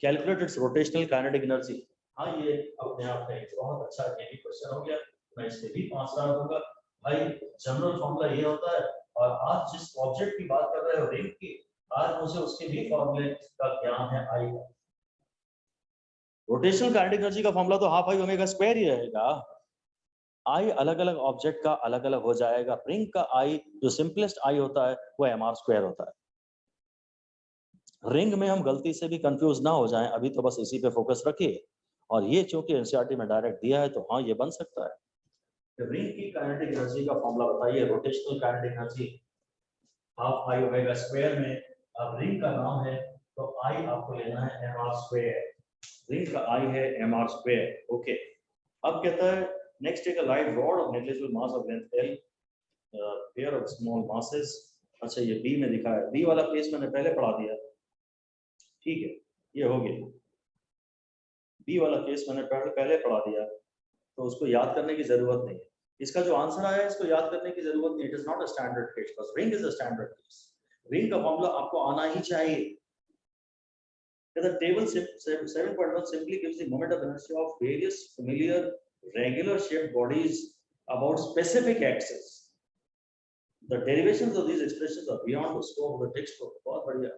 Calculate its rotational kinetic energy. हाँ, ये अपने आप में एक बहुत अच्छा question हो गया, मैं इसके भी 5 स्टार दूंगा। भाई जनरल फॉर्मूला ये होता है, और आज जिस ऑब्जेक्ट की बात कर रहे हो रिंग की, आज मुझे उसके भी फॉर्मूले का ज्ञान है। आई का रोटेशनल काइनेटिक एनर्जी का फॉर्मूला तो हाफ आई ओमेगा स्क्वायर ही रहेगा। आई अलग अलग ऑब्जेक्ट का अलग अलग हो जाएगा। रिंग का आई जो सिंपलेस्ट आई होता है वो mr² होता है। रिंग में हम गलती से भी कंफ्यूज ना हो जाएं, अभी तो बस इसी पे फोकस रखिए। और ये चूंकि एनसीईआरटी में डायरेक्ट दिया है तो हाँ ये बन सकता है। तो रिंग की काइनेटिक एनर्जी का फॉर्मूला बताइए, rotational kinetic energy half I omega square में। अब रिंग का नाम है तो आई आपको लेना है mr²। रिंग का आई है mr²। ओके, अब कहता है next take a light rod of negligible mass of length L, pair of small masses। अच्छा, ये B में दिखा है, B वाला केस मैंने पहले पढ़ा दिया, ठीक है, ये हो गया। B वाला केस मैंने पहले पढ़ा दिया, तो उसको याद करने की जरूरत नहीं है। इसका जो आंसर आया है इसको याद करने की जरूरत नहीं। It is not a standard case, बस ring is a standard case. Ring का फॉर्मूला आपको आना ही चाहिए। The table 7.1 simply gives the moment of inertia of various familiar regular shaped bodies about specific axes. The derivations of these expressions are beyond the scope of the textbook। बहुत बढ़िया,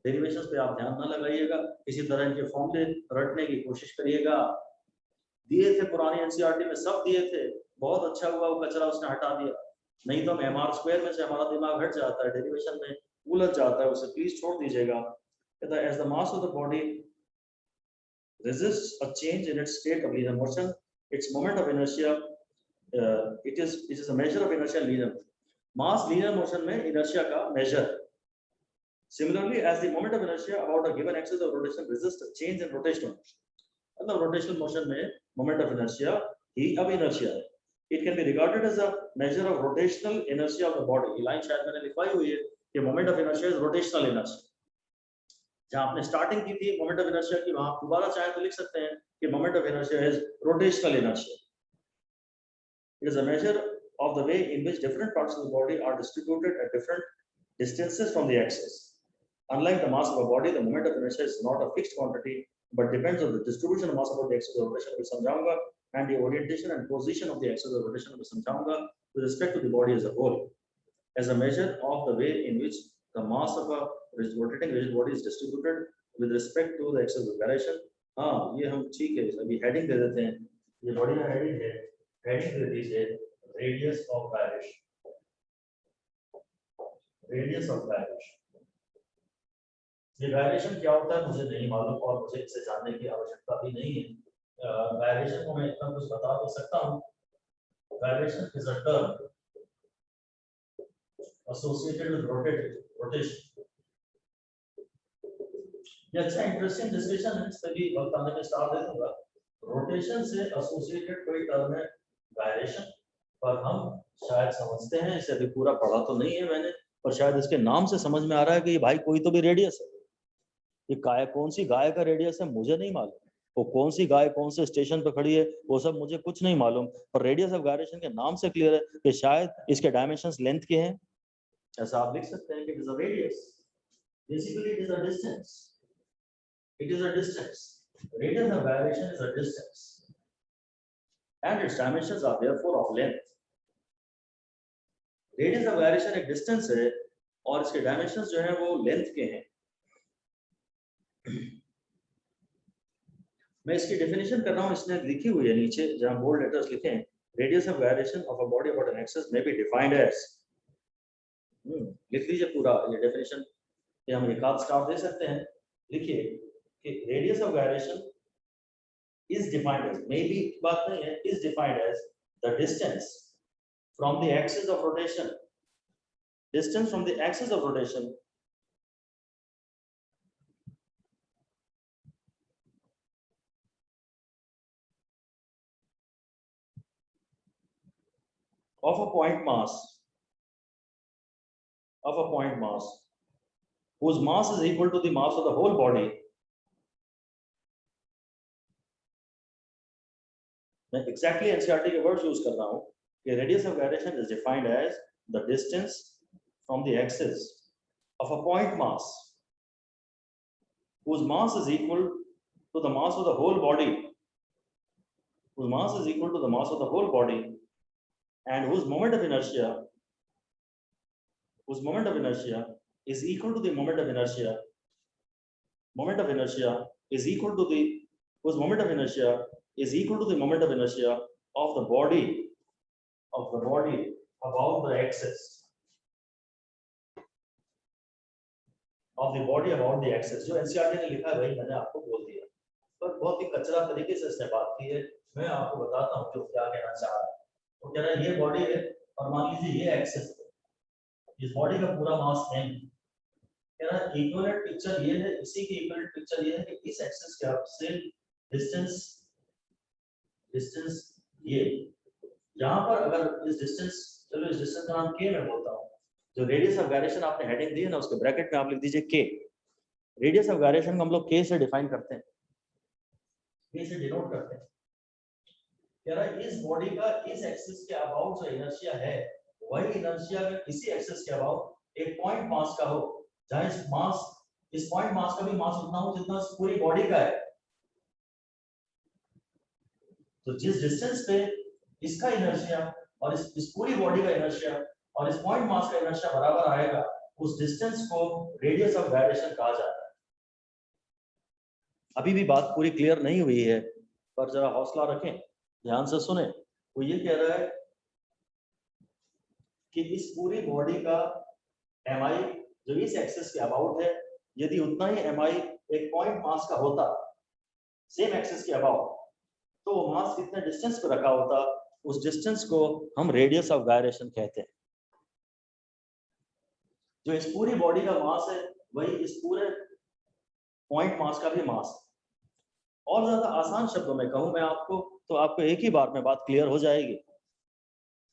derivations पे आप ध्यान ना लगाइएगा, किसी तरह इनके फॉर्मूले रटने की कोशिश करिएगा। दिए थे पुरानी एनसीईआरटी में, सब दिए थे, बहुत अच्छा हुआ वो कचरा उसने हटा दिया, नहीं तो हम mr² में से हमारा दिमाग हट जाता है, डेरिवेशन में उलझ जाता है, उसे प्लीज छोड़ दीजिएगा। As the mass of the body resists a change in its state of linear motion, its moment of inertia it is a measure of inertia linear mass linear motion में inertia का measure। Similarly, as the moment of inertia about a given axis of rotation resists a change in rotational motion, मतलब rotational motion में moment of inertia ही अब inertia है। It can be regarded as a measure of rotational inertia of the body। ये line शायद मैंने लिखवाई हुई है कि moment of inertia is rotational inertia। जहां आपने स्टार्टिंग की थी मोमेंट ऑफ इनर्शिया की, वहां दोबारा चाहे तो लिख सकते हैं कि moment of inertia is rotational inertia. It is a measure of the way in which different parts of the body are distributed at different distances from the axis. Unlike the mass of a body, the moment of inertia is not a fixed quantity but depends on the distribution of mass about the axis of rotation को समझाऊंगा, and the orientation and position of the axis of rotation को समझाऊंगा with respect to the body as a whole, as a measure of the way in which the mass of a rotating rigid body is distributed with respect to the axis of gyration। हाँ, ये हम ठीक है, अभी heading दे देते हैं, ये body का हेडिंग है, हेडिंग दे दीजिए radius of gyration। Radius of gyration, ये gyration क्या होता है मुझे नहीं मालूम और मुझे इसे जानने की आवश्यकता भी नहीं है, gyration को मैं इतना कुछ बता तो सकता हूँ. Gyration is a term associated with rotation. ये अच्छा इंटरेस्टिंग डिस्कशन है, इस पे भी वक्त आने में स्टार्ट दे दूंगा. रोटेशन से एसोसिएटेड कोई टर्म है गायरेशन, पर हम शायद समझते हैं, इसे अभी पूरा पढ़ा तो नहीं है मैंने, पर शायद इसके नाम से समझ में आ रहा है कि ये भाई कोई तो भी रेडियस है. ये गाय कौन सी गाय का रेडियस है मुझे नहीं मालूम, वो कौन सी गाय कौन से स्टेशन पे खड़ी है वो सब मुझे कुछ नहीं मालूम, पर रेडियस ऑफ गायरेशन के नाम से क्लियर है कि शायद इसके डायमेंशंस लेंथ के हैं. ऐसा आप लिख सकते हैं कि it is a radius, basically it is a distance. It is a distance. Radius of gyration is a distance, and its dimensions are therefore of length. Radius of gyration एक distance है और इसके dimensions जो हैं वो length के हैं. मैं इसकी definition कर रहा हूँ, इसने लिखी हुई है नीचे जहाँ bold letters लिखे हैं. Radius of gyration of a body about an axis may be defined as. लिख लीजिए पूरा ये definition, ये हम एक आध स्टार दे सकते हैं. लिखिए कि radius of gyration is defined as, maybe बात नहीं है, is defined as the distance from the axis of rotation, distance from the axis of rotation of a point mass, whose mass is equal to the mass of the whole body. मैं exactly NCERT के words use कर रहा हूँ कि radius of gyration is defined as the distance from the axis of a point mass whose mass is equal to the mass of the whole body, and whose moment of inertia is equal to the moment of inertia of the body about the axis जो NCERT ने लिखा है वही मैंने आपको बोल दिया, पर बहुत ही कचरा तरीके से इसने बात की है. मैं आपको बताता हूँ जो क्या कहना चाह रहा है. वो कह रहा है ये बॉडी है और मान लीजिए ये एक्सिस है, इस बॉडी का पूरा मास m. कह रहा है इक्विवेलेंट पिक्चर ये है, इसी की इक्विवेलेंट पिक्चर ये है कि इस एक्सिस के आपसे डिस्टेंस ये, यहाँ पर अगर इस डिस्टेंस, चलो इस डिस्टेंस का नाम k मैं बोलता हूँ. जो रेडियस ऑफ गायरेशन आपने हेडिंग दी है ना, उसके ब्रैकेट में आप लिख दीजिए k. रेडियस ऑफ गायरेशन को हम लोग k से डिफाइन करते हैं, k से डिनोट करते हैं. कह रहा है इस बॉडी का इस एक्सिस के अबाउट जो इनर्शिया है, वही इनर्शिया इसी एक्सिस के अबाउट एक पॉइंट मास का हो, जहां इस पॉइंट मास का भी मास उतना हो जितना इस पूरी बॉडी का है. तो जिस डिस्टेंस पे इसका इनर्शिया और इस पूरी बॉडी का इनर्शिया और इस पॉइंट मास का इनर्शिया बराबर आएगा, उस डिस्टेंस को रेडियस ऑफ गायरेशन कहा जाता है. अभी भी बात पूरी क्लियर नहीं हुई है, पर जरा हौसला रखें, ध्यान से सुने. वो ये कह रहा है कि इस पूरी बॉडी का mi जो इस एक्सिस के अबाउट है, यदि उतना ही mi एक पॉइंट मास का होता सेम एक्सिस के अबाउट, तो वो मास कितने डिस्टेंस पे रखा होता, उस डिस्टेंस को हम रेडियस ऑफ गायरेशन कहते हैं. जो इस पूरी बॉडी का मास है वही इस पूरे पॉइंट मास का भी मास. और ज्यादा आसान शब्दों में कहूं मैं आपको, तो आपको एक ही बार में बात क्लियर हो जाएगी.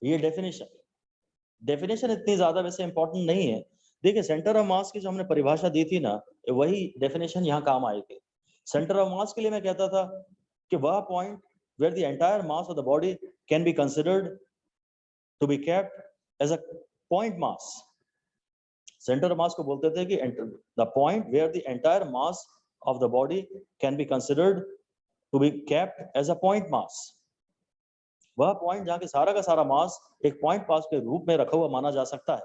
ये डेफिनेशन इतनी ज्यादा वैसे इंपॉर्टेंट नहीं है. देखिए सेंटर ऑफ मास की जो हमने परिभाषा दी थी ना, वही डेफिनेशन यहाँ काम आएगी. सेंटर ऑफ मास के लिए मैं कहता था कि वह point where the entire mass of the body can be considered to be kept as a point mass. Centre of mass को बोलते थे कि the point where the entire mass of the body can be considered to be kept as a point mass. वह point जहां के सारा का सारा मास एक पॉइंट मास के रूप में रखा हुआ माना जा सकता है.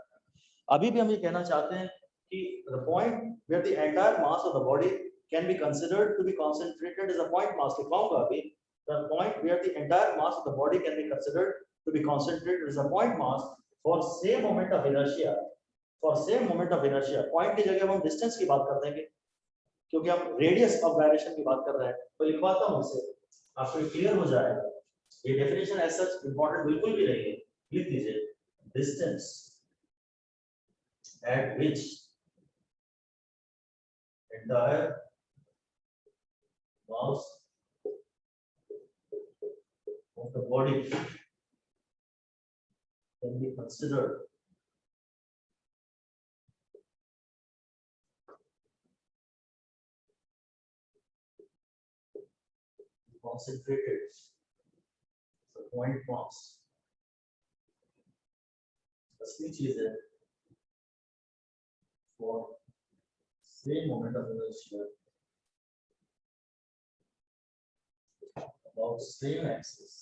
अभी भी हम ये कहना चाहते हैं कि the point where the entire mass of the body can be considered to be concentrated as a point mass. लिखवाऊंगा अभी, the point where the entire mass of the body can be considered to be concentrated as a point mass for same moment of inertia. Point की जगह हम distance की बात कर देंगे, क्योंकि हम रेडियस ऑफ गायरेशन की बात कर रहे हैं. तो लिखवाता हूं इसे आपको क्लियर हो जाएगा। ये डेफिनेशन एज सच इंपॉर्टेंट बिल्कुल भी नहीं है, लिख दीजिए distance eight which entire mass of the body can be considered concentrated, the point mass. असली चीज है for same moment of inertia about same axis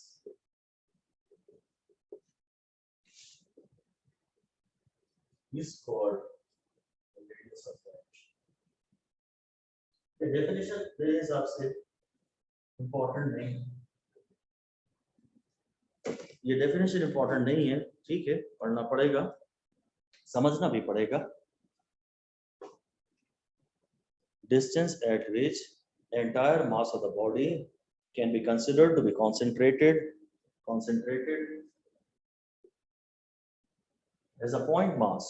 is called the radius of inertia. The definition मेरे हिसाब से important नहीं है, ये definition important नहीं है, ठीक है, पढ़ना पड़ेगा, समझना भी पड़ेगा। Distance at which entire mass of the body can be considered to be concentrated as a point mass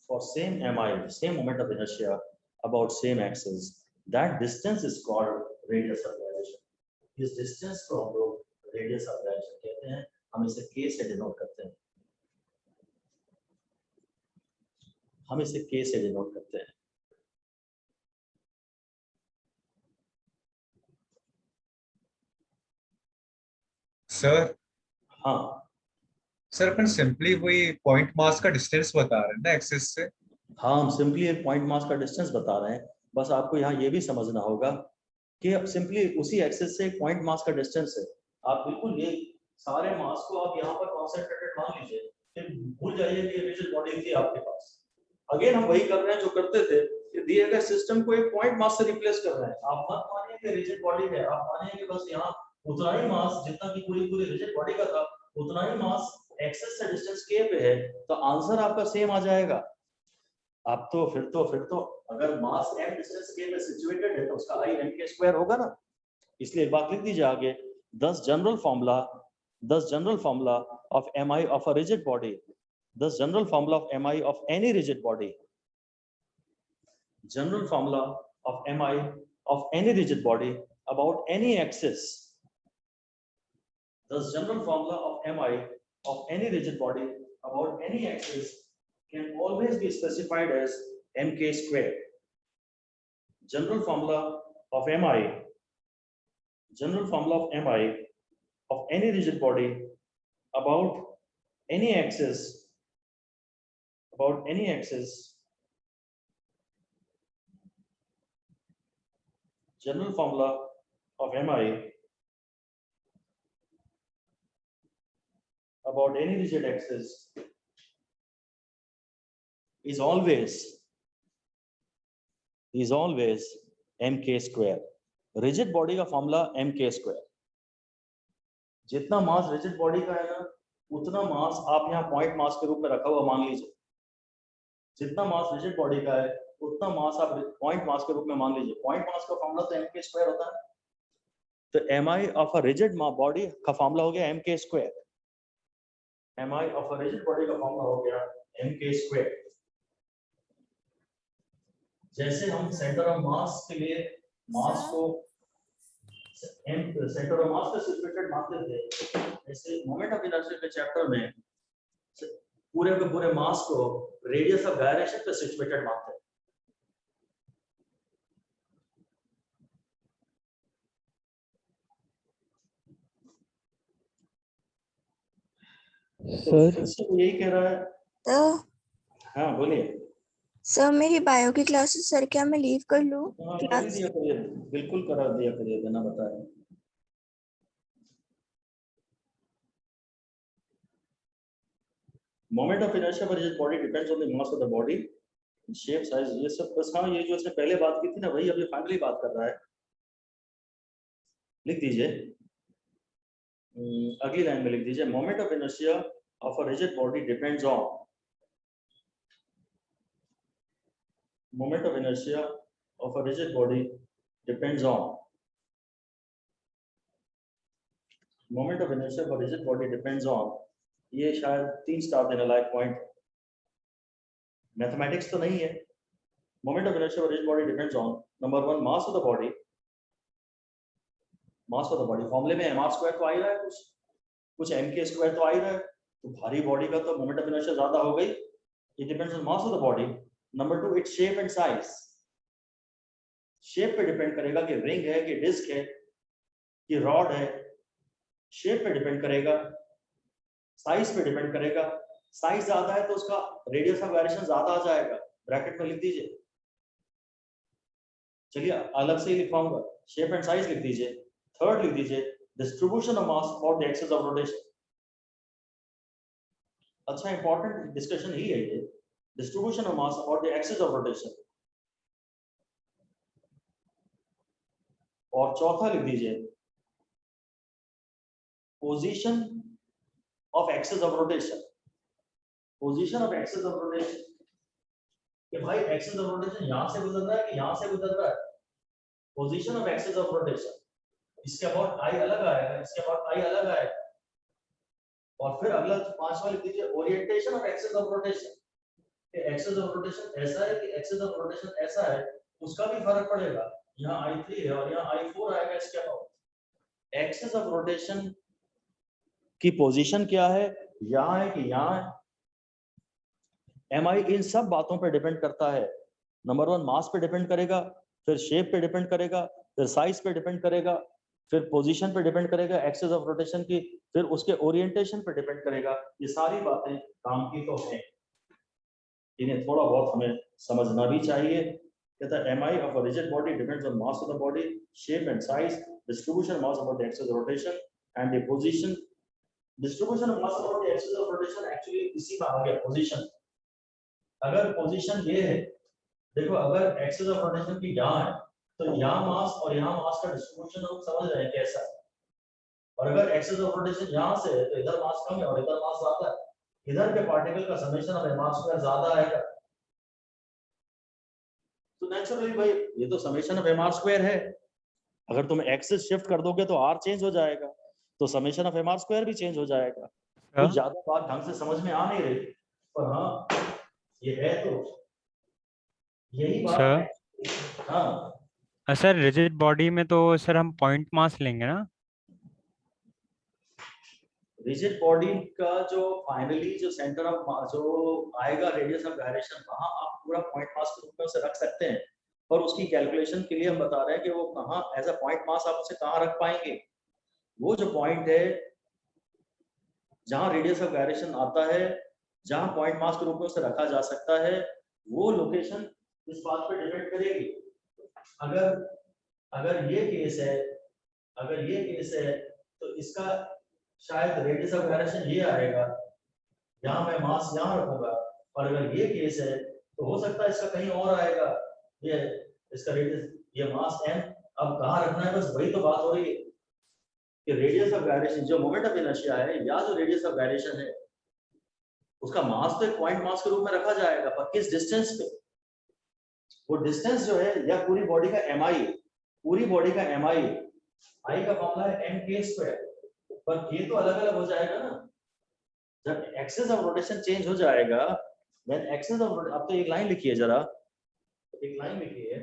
for same mi, same moment of inertia about same axis. That distance is called radius of gyration. इस distance को हम लोग radius of gyration कहते हैं, हम इसे k से denote करते हैं, हम इसे k से denote करते हैं। सर हाँ सर अपन सिंपली वही पॉइंट मास का डिस्टेंस बता रहे हैं ना एक्सिस से। हाँ, हम सिंपली एक पॉइंट मास का डिस्टेंस बता रहे हैं, बस आपको यहाँ ये भी समझना होगा कि अब सिंपली उसी एक्सिस से एक पॉइंट मास का डिस्टेंस है। आप बिल्कुल ये सारे मास को आप यहाँ पर कॉन्सेंट्रेटेड मान लीजिए, फिर भूल जाइए कि रिजिड बॉडी थी आपके पास। अगेन हम वही कर रहे हैं जो करते थे कि दिए गए सिस्टम को एक पॉइंट मास से रिप्लेस कर रहे हैं। आप मत मानिए कि रिजिड बॉडी है, आप मानिए कि बस यहाँ उतना ही मास जितना कि पूरी रिजिड बॉडी का था, उतना ही मास एक्सिस से डिस्टेंस k पे है, तो आंसर आपका सेम आ जाएगा। आप तो फिर तो अगर मास m डिस्टेंस k पे सिचुएटेड है तो उसका i m k स्क्वायर होगा ना। इसलिए एक बात लिख दीजिए आगे, 10 general formula of mi of a rigid body, 10 general formula of mi of any rigid body, general formula of mi of any rigid body about any axis, 10 general formula of mi of any rigid body about any axis can always be specified as mk square. General formula of mi of any rigid body about any axis general formula of mi about any rigid axis is always mk square. Rigid body का formula mk square. जितना मास rigid body का है ना, उतना मास आप यहाँ point mass के रूप में रखा हुआ मान लीजिए। जितना मास रिजिड बॉडी का है उतना मास आप पॉइंट मास के रूप में मान लीजिए। पॉइंट मास का फॉर्मूला तो mk स्क्वायर होता है, तो mi of a rigid body का फॉर्मूला हो गया mk square. mi of a rigid body का फॉर्मूला हो गया mk स्क्वायर। जैसे हम सेंटर ऑफ मास के लिए मास को सेंटर ऑफ मास का सिचुएटेड मानते थे, ऐसे मोमेंट ऑफ इनर्शिया के चैप्टर में पूरे के पूरे मास को रेडियस ऑफ गायरेशन पे सिचुएटेड मानते हैं। तो यही कह रहा है। तो हाँ बोलिए सर, मेरी बायो की क्लासेस सर, क्या मैं लीव कर लूं? हाँ, क्लास दिया करिए, बिल्कुल करा दिया करिए, बिना बताए। मोमेंट ऑफ इनर्शिया पर rigid body depends on the mass of the body, shape, size, ये सब बस। हाँ, ये जो इसने पहले बात की थी ना, वही अभी फाइनली बात कर रहा है। लिख दीजिए, अगली लाइन में लिख दीजिए, moment of inertia of a rigid body depends on moment of inertia of a rigid body depends on moment of inertia for rigid body depends on, ये शायद 3 स्टार देने लायक पॉइंट, मैथमेटिक्स तो नहीं है। Moment of inertia for rigid body depends on number 1 mass of the body, mass of the body फॉर्मूले में mr square तो आ ही रहा है, कुछ mk स्क्वायर तो आ ही रहा है, तो भारी बॉडी का तो मोमेंट ऑफ इनर्शिया ज्यादा हो गई। It depends on mass of the body. Number 2 its shape and size, shape पे डिपेंड करेगा कि रिंग है कि डिस्क है कि रॉड है, शेप पे डिपेंड करेगा, साइज पे डिपेंड करेगा। साइज ज्यादा है तो उसका रेडियस ऑफ गायरेशन ज्यादा आ जाएगा, ब्रैकेट में लिख दीजिए, चलिए अलग से ही लिखवाऊंगा, शेप एंड साइज लिख दीजिए। थर्ड लिख दीजिए distribution of mass about the axis of rotation. अच्छा इंपॉर्टेंट डिस्कशन ही है ये, distribution of mass about the axis of rotation. और चौथा लिख दीजिए position of axis of rotation, position of axis of rotation, कि भाई एक्सिस ऑफ रोटेशन यहां से गुजर रहा है कि यहां से गुजर रहा है। Position of axis of rotation, इसके अबाउट आई अलग आएगा, इसके अबाउट आई अलग आएगा। और फिर अगला 5वां लिख दीजिए orientation of axis of rotation, कि एक्सिस ऑफ रोटेशन ऐसा है कि एक्सिस ऑफ रोटेशन ऐसा है, उसका भी फर्क पड़ेगा। यहाँ I3 है और यहाँ I4 आएगा इसके अबाउट। एक्सिस ऑफ रोटेशन की पोजीशन क्या है, यहाँ है कि यहाँ है। MI इन सब बातों पे डिपेंड करता है। नंबर 1 मास पे डिपेंड करेगा, फिर शेप पे डिपेंड करेगा, फिर साइज पे डिपेंड करेगा, फिर पोजीशन पे डिपेंड करेगा एक्सिस ऑफ रोटेशन की, फिर उसके ओरिएंटेशन पे डिपेंड करेगा। ये सारी बातें काम की तो हैं, इन्हें थोड़ा बहुत हमें समझना भी चाहिए। कहता है MI of a rigid body depends on mass of the body, shape and size, distribution of mass about the axis of rotation and the position. Distribution of mass about the axis of rotation actually इसी में आ गया position. अगर position ये है, देखो अगर axis of rotation की यहाँ है तो यहाँ मास और यहाँ मास का डिस्ट्रीब्यूशन हम समझ रहे हैं कैसा है। और अगर एक्सिस ऑफ रोटेशन यहाँ से है तो इधर मास कम है और इधर मास ज्यादा है, इधर के पार्टिकल का समेशन ऑफ मास स्क्वायर ज्यादा आएगा। तो नेचुरली भाई ये तो समेशन ऑफ mr स्क्वायर है, अगर तुम एक्सिस शिफ्ट कर दोगे तो r चेंज हो जाएगा, तो समेशन ऑफ mr स्क्वायर भी चेंज हो जाएगा। कुछ ज्यादा बात ढंग से समझ में आ नहीं रही, पर हाँ ये है तो यही बात है। हाँ सर रिजिड बॉडी में तो सर हम पॉइंट मास लेंगे ना? रिजिड बॉडी का जो फाइनली जो सेंटर ऑफ जो आएगा रेडियस ऑफ गायरेशन, वहां आप पूरा पॉइंट मास के रूप में उसे रख सकते हैं, पर उसकी कैलकुलेशन के लिए हम बता रहे हैं कि वो कहाँ एज अ पॉइंट मास आप उसे कहाँ रख पाएंगे। वो जो पॉइंट है जहां रेडियस ऑफ गायरेशन आता है, जहां पॉइंट मास के रूप में उसे रखा जा सकता है, वो लोकेशन इस बात पे डिपेंड करेगी। अगर ये केस है, अगर ये केस है तो इसका शायद रेडियस ऑफ गायरेशन ये आएगा, यहाँ मैं मास यहाँ रखूंगा। और अगर ये केस है तो हो सकता है इसका कहीं और आएगा, ये इसका रेडियस ये मास m। अब कहाँ रखना है, बस वही तो बात हो रही है कि रेडियस ऑफ गायरेशन जो मोमेंट ऑफ इनर्शिया है या जो रेडियस ऑफ गायरेशन है, उसका मास तो एक पॉइंट मास के रूप में रखा जाएगा, पर किस डिस्टेंस पे। वो डिस्टेंस जो है या पूरी बॉडी का MI, पूरी बॉडी का MI, I का फॉर्मूला है mk स्क्वायर, पर k तो अलग अलग हो जाएगा ना जब एक्सिस ऑफ रोटेशन चेंज हो जाएगा। व्हेन एक्सिस ऑफ रोटेशन, अब तो एक लाइन लिखिए जरा, एक लाइन लिखिए,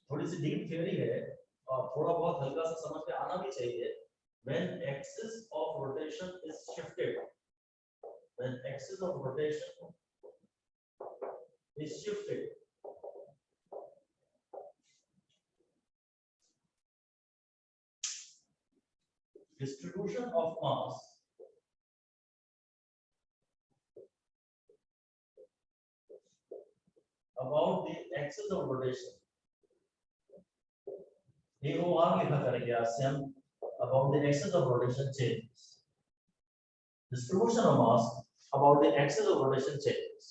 थोड़ी सी डीप थ्योरी है और थोड़ा बहुत हल्का सा समझ में आना भी चाहिए। When axis of rotation is shifted, when axis of rotation is shifted, distribution of mass about the axis of rotation, AOR लिखा करेंगे आज से हम, about the axis of rotation changes, distribution of mass about the axis of rotation changes।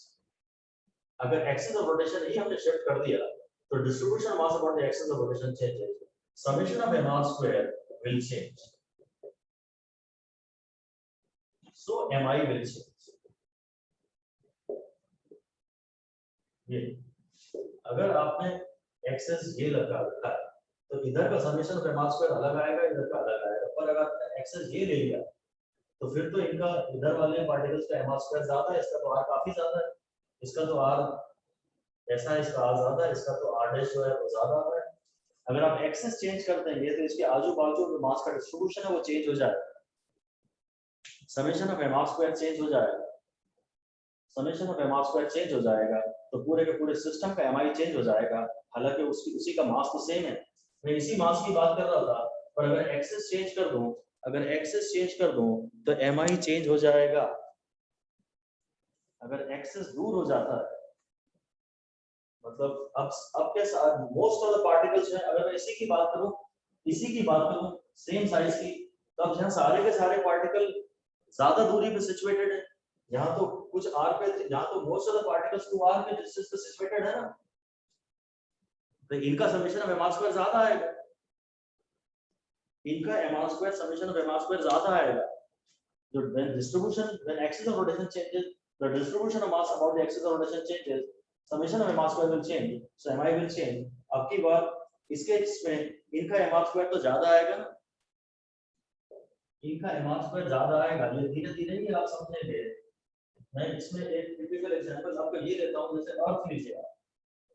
अगर axis of rotation ही हमने shift कर दिया तो distribution of mass about the axis of rotation changes, summation of mr square will change, so MI will change। ये अगर आपने access ये लगा रखा है तो इधर का समेशन ऑफ mr स्क्वायर अलग आएगा, इधर का अलग आएगा। पर अगर एक्सेस ये ले लिया तो फिर तो इनका इधर वाले पार्टिकल्स का एम आर स्क्वायर ज्यादा है, इसका तो आर काफी ज्यादा है, इसका तो आर ऐसा है, इसका आर ज्यादा है, इसका तो आर डैश जो है वो ज्यादा आता है। अगर आप एक्सेस चेंज कर देंगे तो इसके आजू बाजू जो मास का डिस्ट्रीब्यूशन है वो चेंज हो जाएगा, summation of m r square change हो जाएगा, summation of m r square change हो जाएगा, तो पूरे के पूरे सिस्टम का एमआई चेंज हो जाएगा, हालांकि उसी का मास तो सेम है। मैं इसी मास की बात कर रहा था, पर अगर एक्सेस चेंज कर दूं, अगर एक्सेस चेंज कर दूं तो एमआई चेंज हो जाएगा। अगर एक्सेस दूर हो जाता है मतलब अब क्या मोस्ट ऑफ द पार्टिकल्स हैं, अगर मैं इसी की बात करूं सेम साइज की, तो अब जहां सारे के सारे पार्टिकल ज्यादा दूरी पे सिचुएटेड है, यहाँ तो कुछ आर पे, यहाँ तो most of the particles 2r के डिस्टेंस पे सिचुएटेड है ना, तो इनका summation of m r square ज्यादा आएगा, इनका m r square summation of m r square ज्यादा आएगा। जो when axis of rotation changes, the distribution of mass about the axis of rotation changes, summation of m r square will change, so mi will change। अब की बार इसके इसमें इनका m r square तो ज्यादा आएगा ना, इनका m r square ज्यादा आएगा, ये धीरे धीरे ही आप समझेंगे। मैं इसमें एक टिपिकल एग्जांपल आपको ये देता हूं, जैसे अर्थ लीजिए,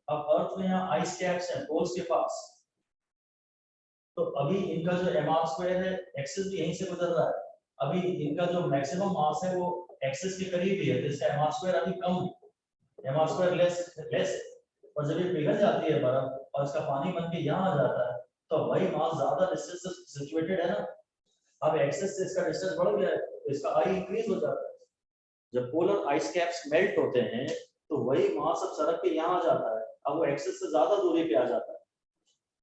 अब अर्थ में यहाँ आइस कैप्स हैं पोल्स के पास, तो अभी इनका जो एम आर स्क्वायर है एक्सिस भी यहीं से गुजर रहा है, अभी इनका जो मैक्सिमम मास है वो एक्सिस के करीब ही है, तो इसका एम आर स्क्वायर अभी कम है, एम आर स्क्वायर लेस, और जब ये पिघल जाती है बर्फ और इसका पानी बन के यहाँ आ जाता है तो वही मास ज्यादा डिस्टेंस से सिचुएटेड है ना, अब एक्सिस से इसका डिस्टेंस बढ़ गया है तो इसका आई इंक्रीज हो जाता है। जब पोलर आइस कैप्स मेल्ट होते हैं तो वही मास अब सड़क के यहाँ आ जाता है, अब वो एक्सिस से ज्यादा दूरी पे आ जाता है,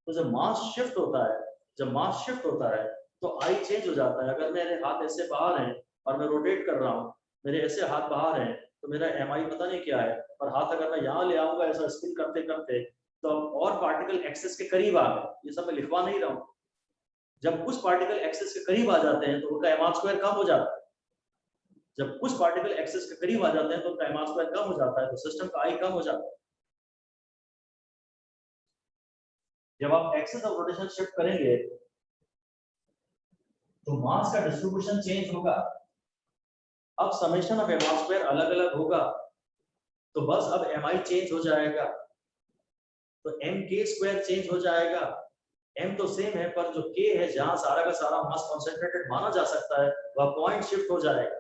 तो जब मास शिफ्ट होता है तो आई चेंज हो जाता है। अगर मेरे हाथ ऐसे बाहर हैं और मैं रोटेट कर रहा हूँ, मेरे ऐसे हाथ बाहर हैं तो मेरा एम आई पता नहीं क्या है, और हाथ अगर मैं यहाँ ले आऊंगा ऐसा स्पिन करते करते तो और पार्टिकल एक्सेस के करीब आ गए, ये सब मैं लिखवा नहीं रहा हूँ। जब कुछ पार्टिकल एक्सेस के करीब आ जाते हैं तो उनका एम आर स्क्वायर कम हो जाता है, जब कुछ पार्टिकल एक्सेस के करीब आ जाते हैं तो उनका एम आर स्क्वायर कम हो जाता है, तो सिस्टम का आई कम हो जाता है। जब आप एक्सेस ऑफ रोटेशन शिफ्ट करेंगे तो मास का डिस्ट्रीब्यूशन चेंज होगा, अब summation of m r square अलग अलग होगा, तो बस अब एम आई चेंज हो जाएगा, तो एम के स्क्वायर चेंज हो जाएगा। एम तो सेम है पर जो के है जहां सारा का सारा मास कॉन्सेंट्रेटेड माना जा सकता है वह पॉइंट शिफ्ट हो जाएगा,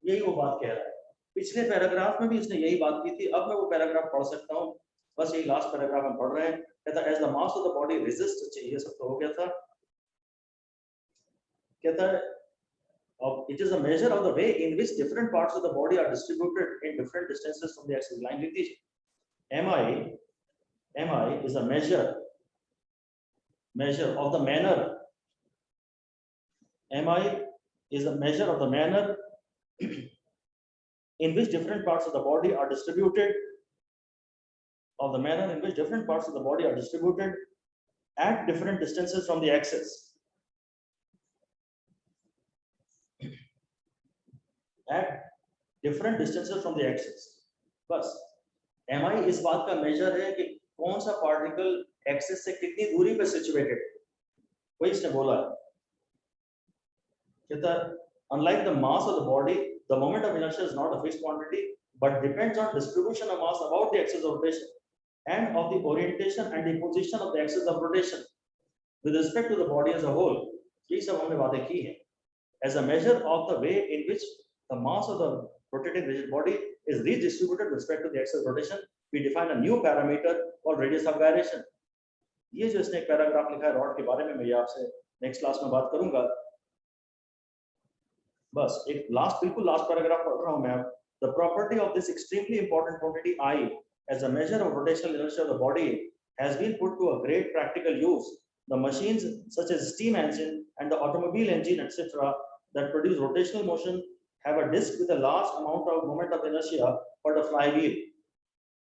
यही वो बात कह रहा है। पिछले पैराग्राफ में भी इसने यही बात की थी, अब मैं वो पैराग्राफ पढ़ सकता हूँ, बस यही लास्ट पैराग्राफ हम पढ़ रहे हैं। कहता है as the mass of the body resist, ये सब तो हो गया था। कहता है it is a measure of the way in which different parts of the body are distributed in different distances from the axis line। लिख दीजिए mi is a measure of the manner, mi is a measure of the manner in which different parts of the body are distributed, at different distances from the axis, बस mi इस बात का major है कि कौन सा particle axis से कितनी दूरी पे सिचुएटेड, वही इसने बोला है। कहता है unlike the mass of the body, the moment of inertia is not a fixed quantity but depends on distribution of mass about the axis of rotation and of the orientation and the position of the axis of rotation with respect to the body as a whole। ये सब हमने बातें की हैं। As a measure of the way in which the mass of the rotating rigid body is redistributed with respect to the axis of rotation, we define a new parameter called radius of gyration। ये जो इसने एक paragraph लिखा है rod के बारे में, मैं ये आपसे नेक्स्ट क्लास में बात करूंगा। बस एक बिल्कुल लास्ट पैराग्राफ पढ़ रहा हूं मैं। The property of this extremely important quantity I as a measure of rotational inertia of the body has been put to a great practical use। The machines such as steam engine and the automobile engine etc. that produce rotational motion have a disc with a large amount of moment of inertia called a flywheel।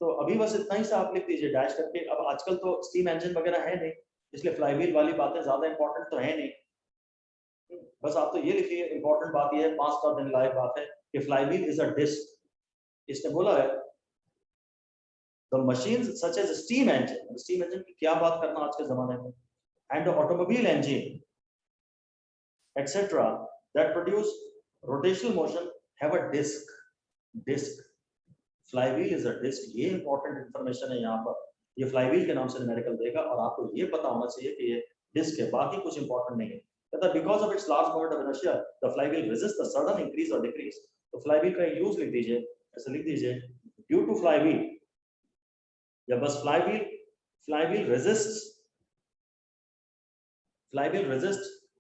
तो अभी बस इतना ही सा आप लिख दीजिए dash करके। अब आजकल तो स्टीम इंजन वगैरह है नहीं, इसलिए फ्लाईव्हील वाली बातें ज्यादा इंपॉर्टेंट तो है नहीं, बस आप तो ये लिखिए इंपॉर्टेंट बात ये है, 5 दिन लाइव बात है कि फ्लाईव्हील इज अ डिस्क। इसने बोला है the machines such as steam engine की क्या बात करना आज के जमाने में, and automobile engine etc. that produce rotational motion have a disc. Flywheel is a disc. ये important information है यहाँ पर. ये flywheel के नाम से न्यूमेरिकल देगा और आपको ये पता होना चाहिए कि ये डिस्क है, बाकी कुछ important नहीं है. कहता because of its large moment of inertia, the flywheel resists the sudden increase or decrease. तो flywheel का use लिख दीजिए, ऐसे लिख दीजिए, due to flywheel, या बस flywheel resists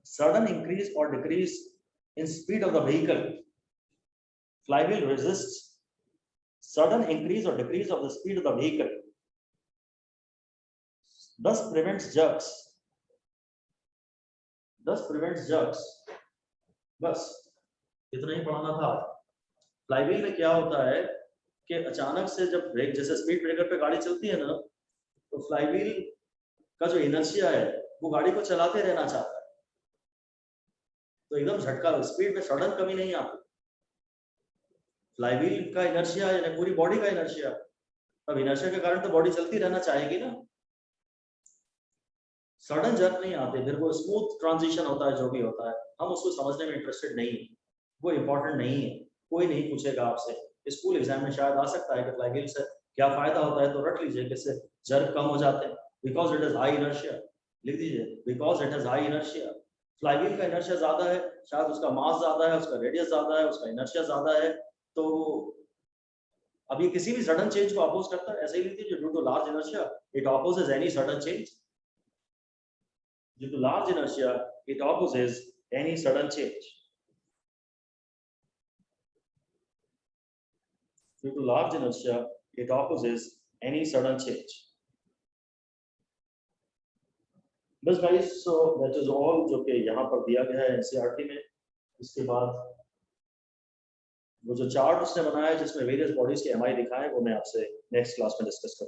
sudden increase or decrease in speed of the vehicle. Flywheel resists sudden increase or decrease of the speed of the vehicle, thus prevents jerks. बस इतना ही पढ़ाना था. फ्लाईव्हील में क्या होता है कि अचानक से जब ब्रेक, जैसे स्पीड ब्रेकर पे गाड़ी चलती है ना, तो फ्लाईव्हील का जो इनर्शिया है वो गाड़ी को चलाते रहना चाहता है, तो एकदम झटका, स्पीड में सडन कमी नहीं आती. फ्लाईव्हील का इनर्शिया यानी पूरी बॉडी का इनर्शिया, अब इनर्शिया के कारण तो बॉडी चलती रहना चाहेगी ना, सडन जर्क नहीं आते. फिर वो स्मूथ ट्रांजिशन होता है, जो भी होता है, हम उसको समझने में इंटरेस्टेड नहीं है, वो इंपॉर्टेंट नहीं है. कोई नहीं पूछेगा आपसे, स्कूल एग्जाम में शायद आ सकता है कि फ्लाईव्हील से क्या फायदा होता है, तो रट लीजिए कि इससे जर्क कम हो जाते हैं. Because it is high inertia, लिख दीजिए, because it is high inertia. Flywheel का इनर्शिया ज्यादा है, शायद उसका मास ज्यादा है, उसका रेडियस ज्यादा है, उसका इनर्शिया ज्यादा है, तो अब ये किसी भी सडन चेंज को अपोज करता है. ऐसे ही लिख दीजिए, due to large inertia it opposes any sudden change. Due to large inertia, it opposes any sudden change. Due to large inertia, it opposes any sudden change. बस guys, so that is all जो कि यहाँ पर दिया गया है NCERT में. इसके बाद वो जो चार्ट उसने बनाया है जिसमें वेरियस बॉडीज के MI दिखाए, वो मैं आपसे नेक्स्ट क्लास में डिस्कस करूँगा.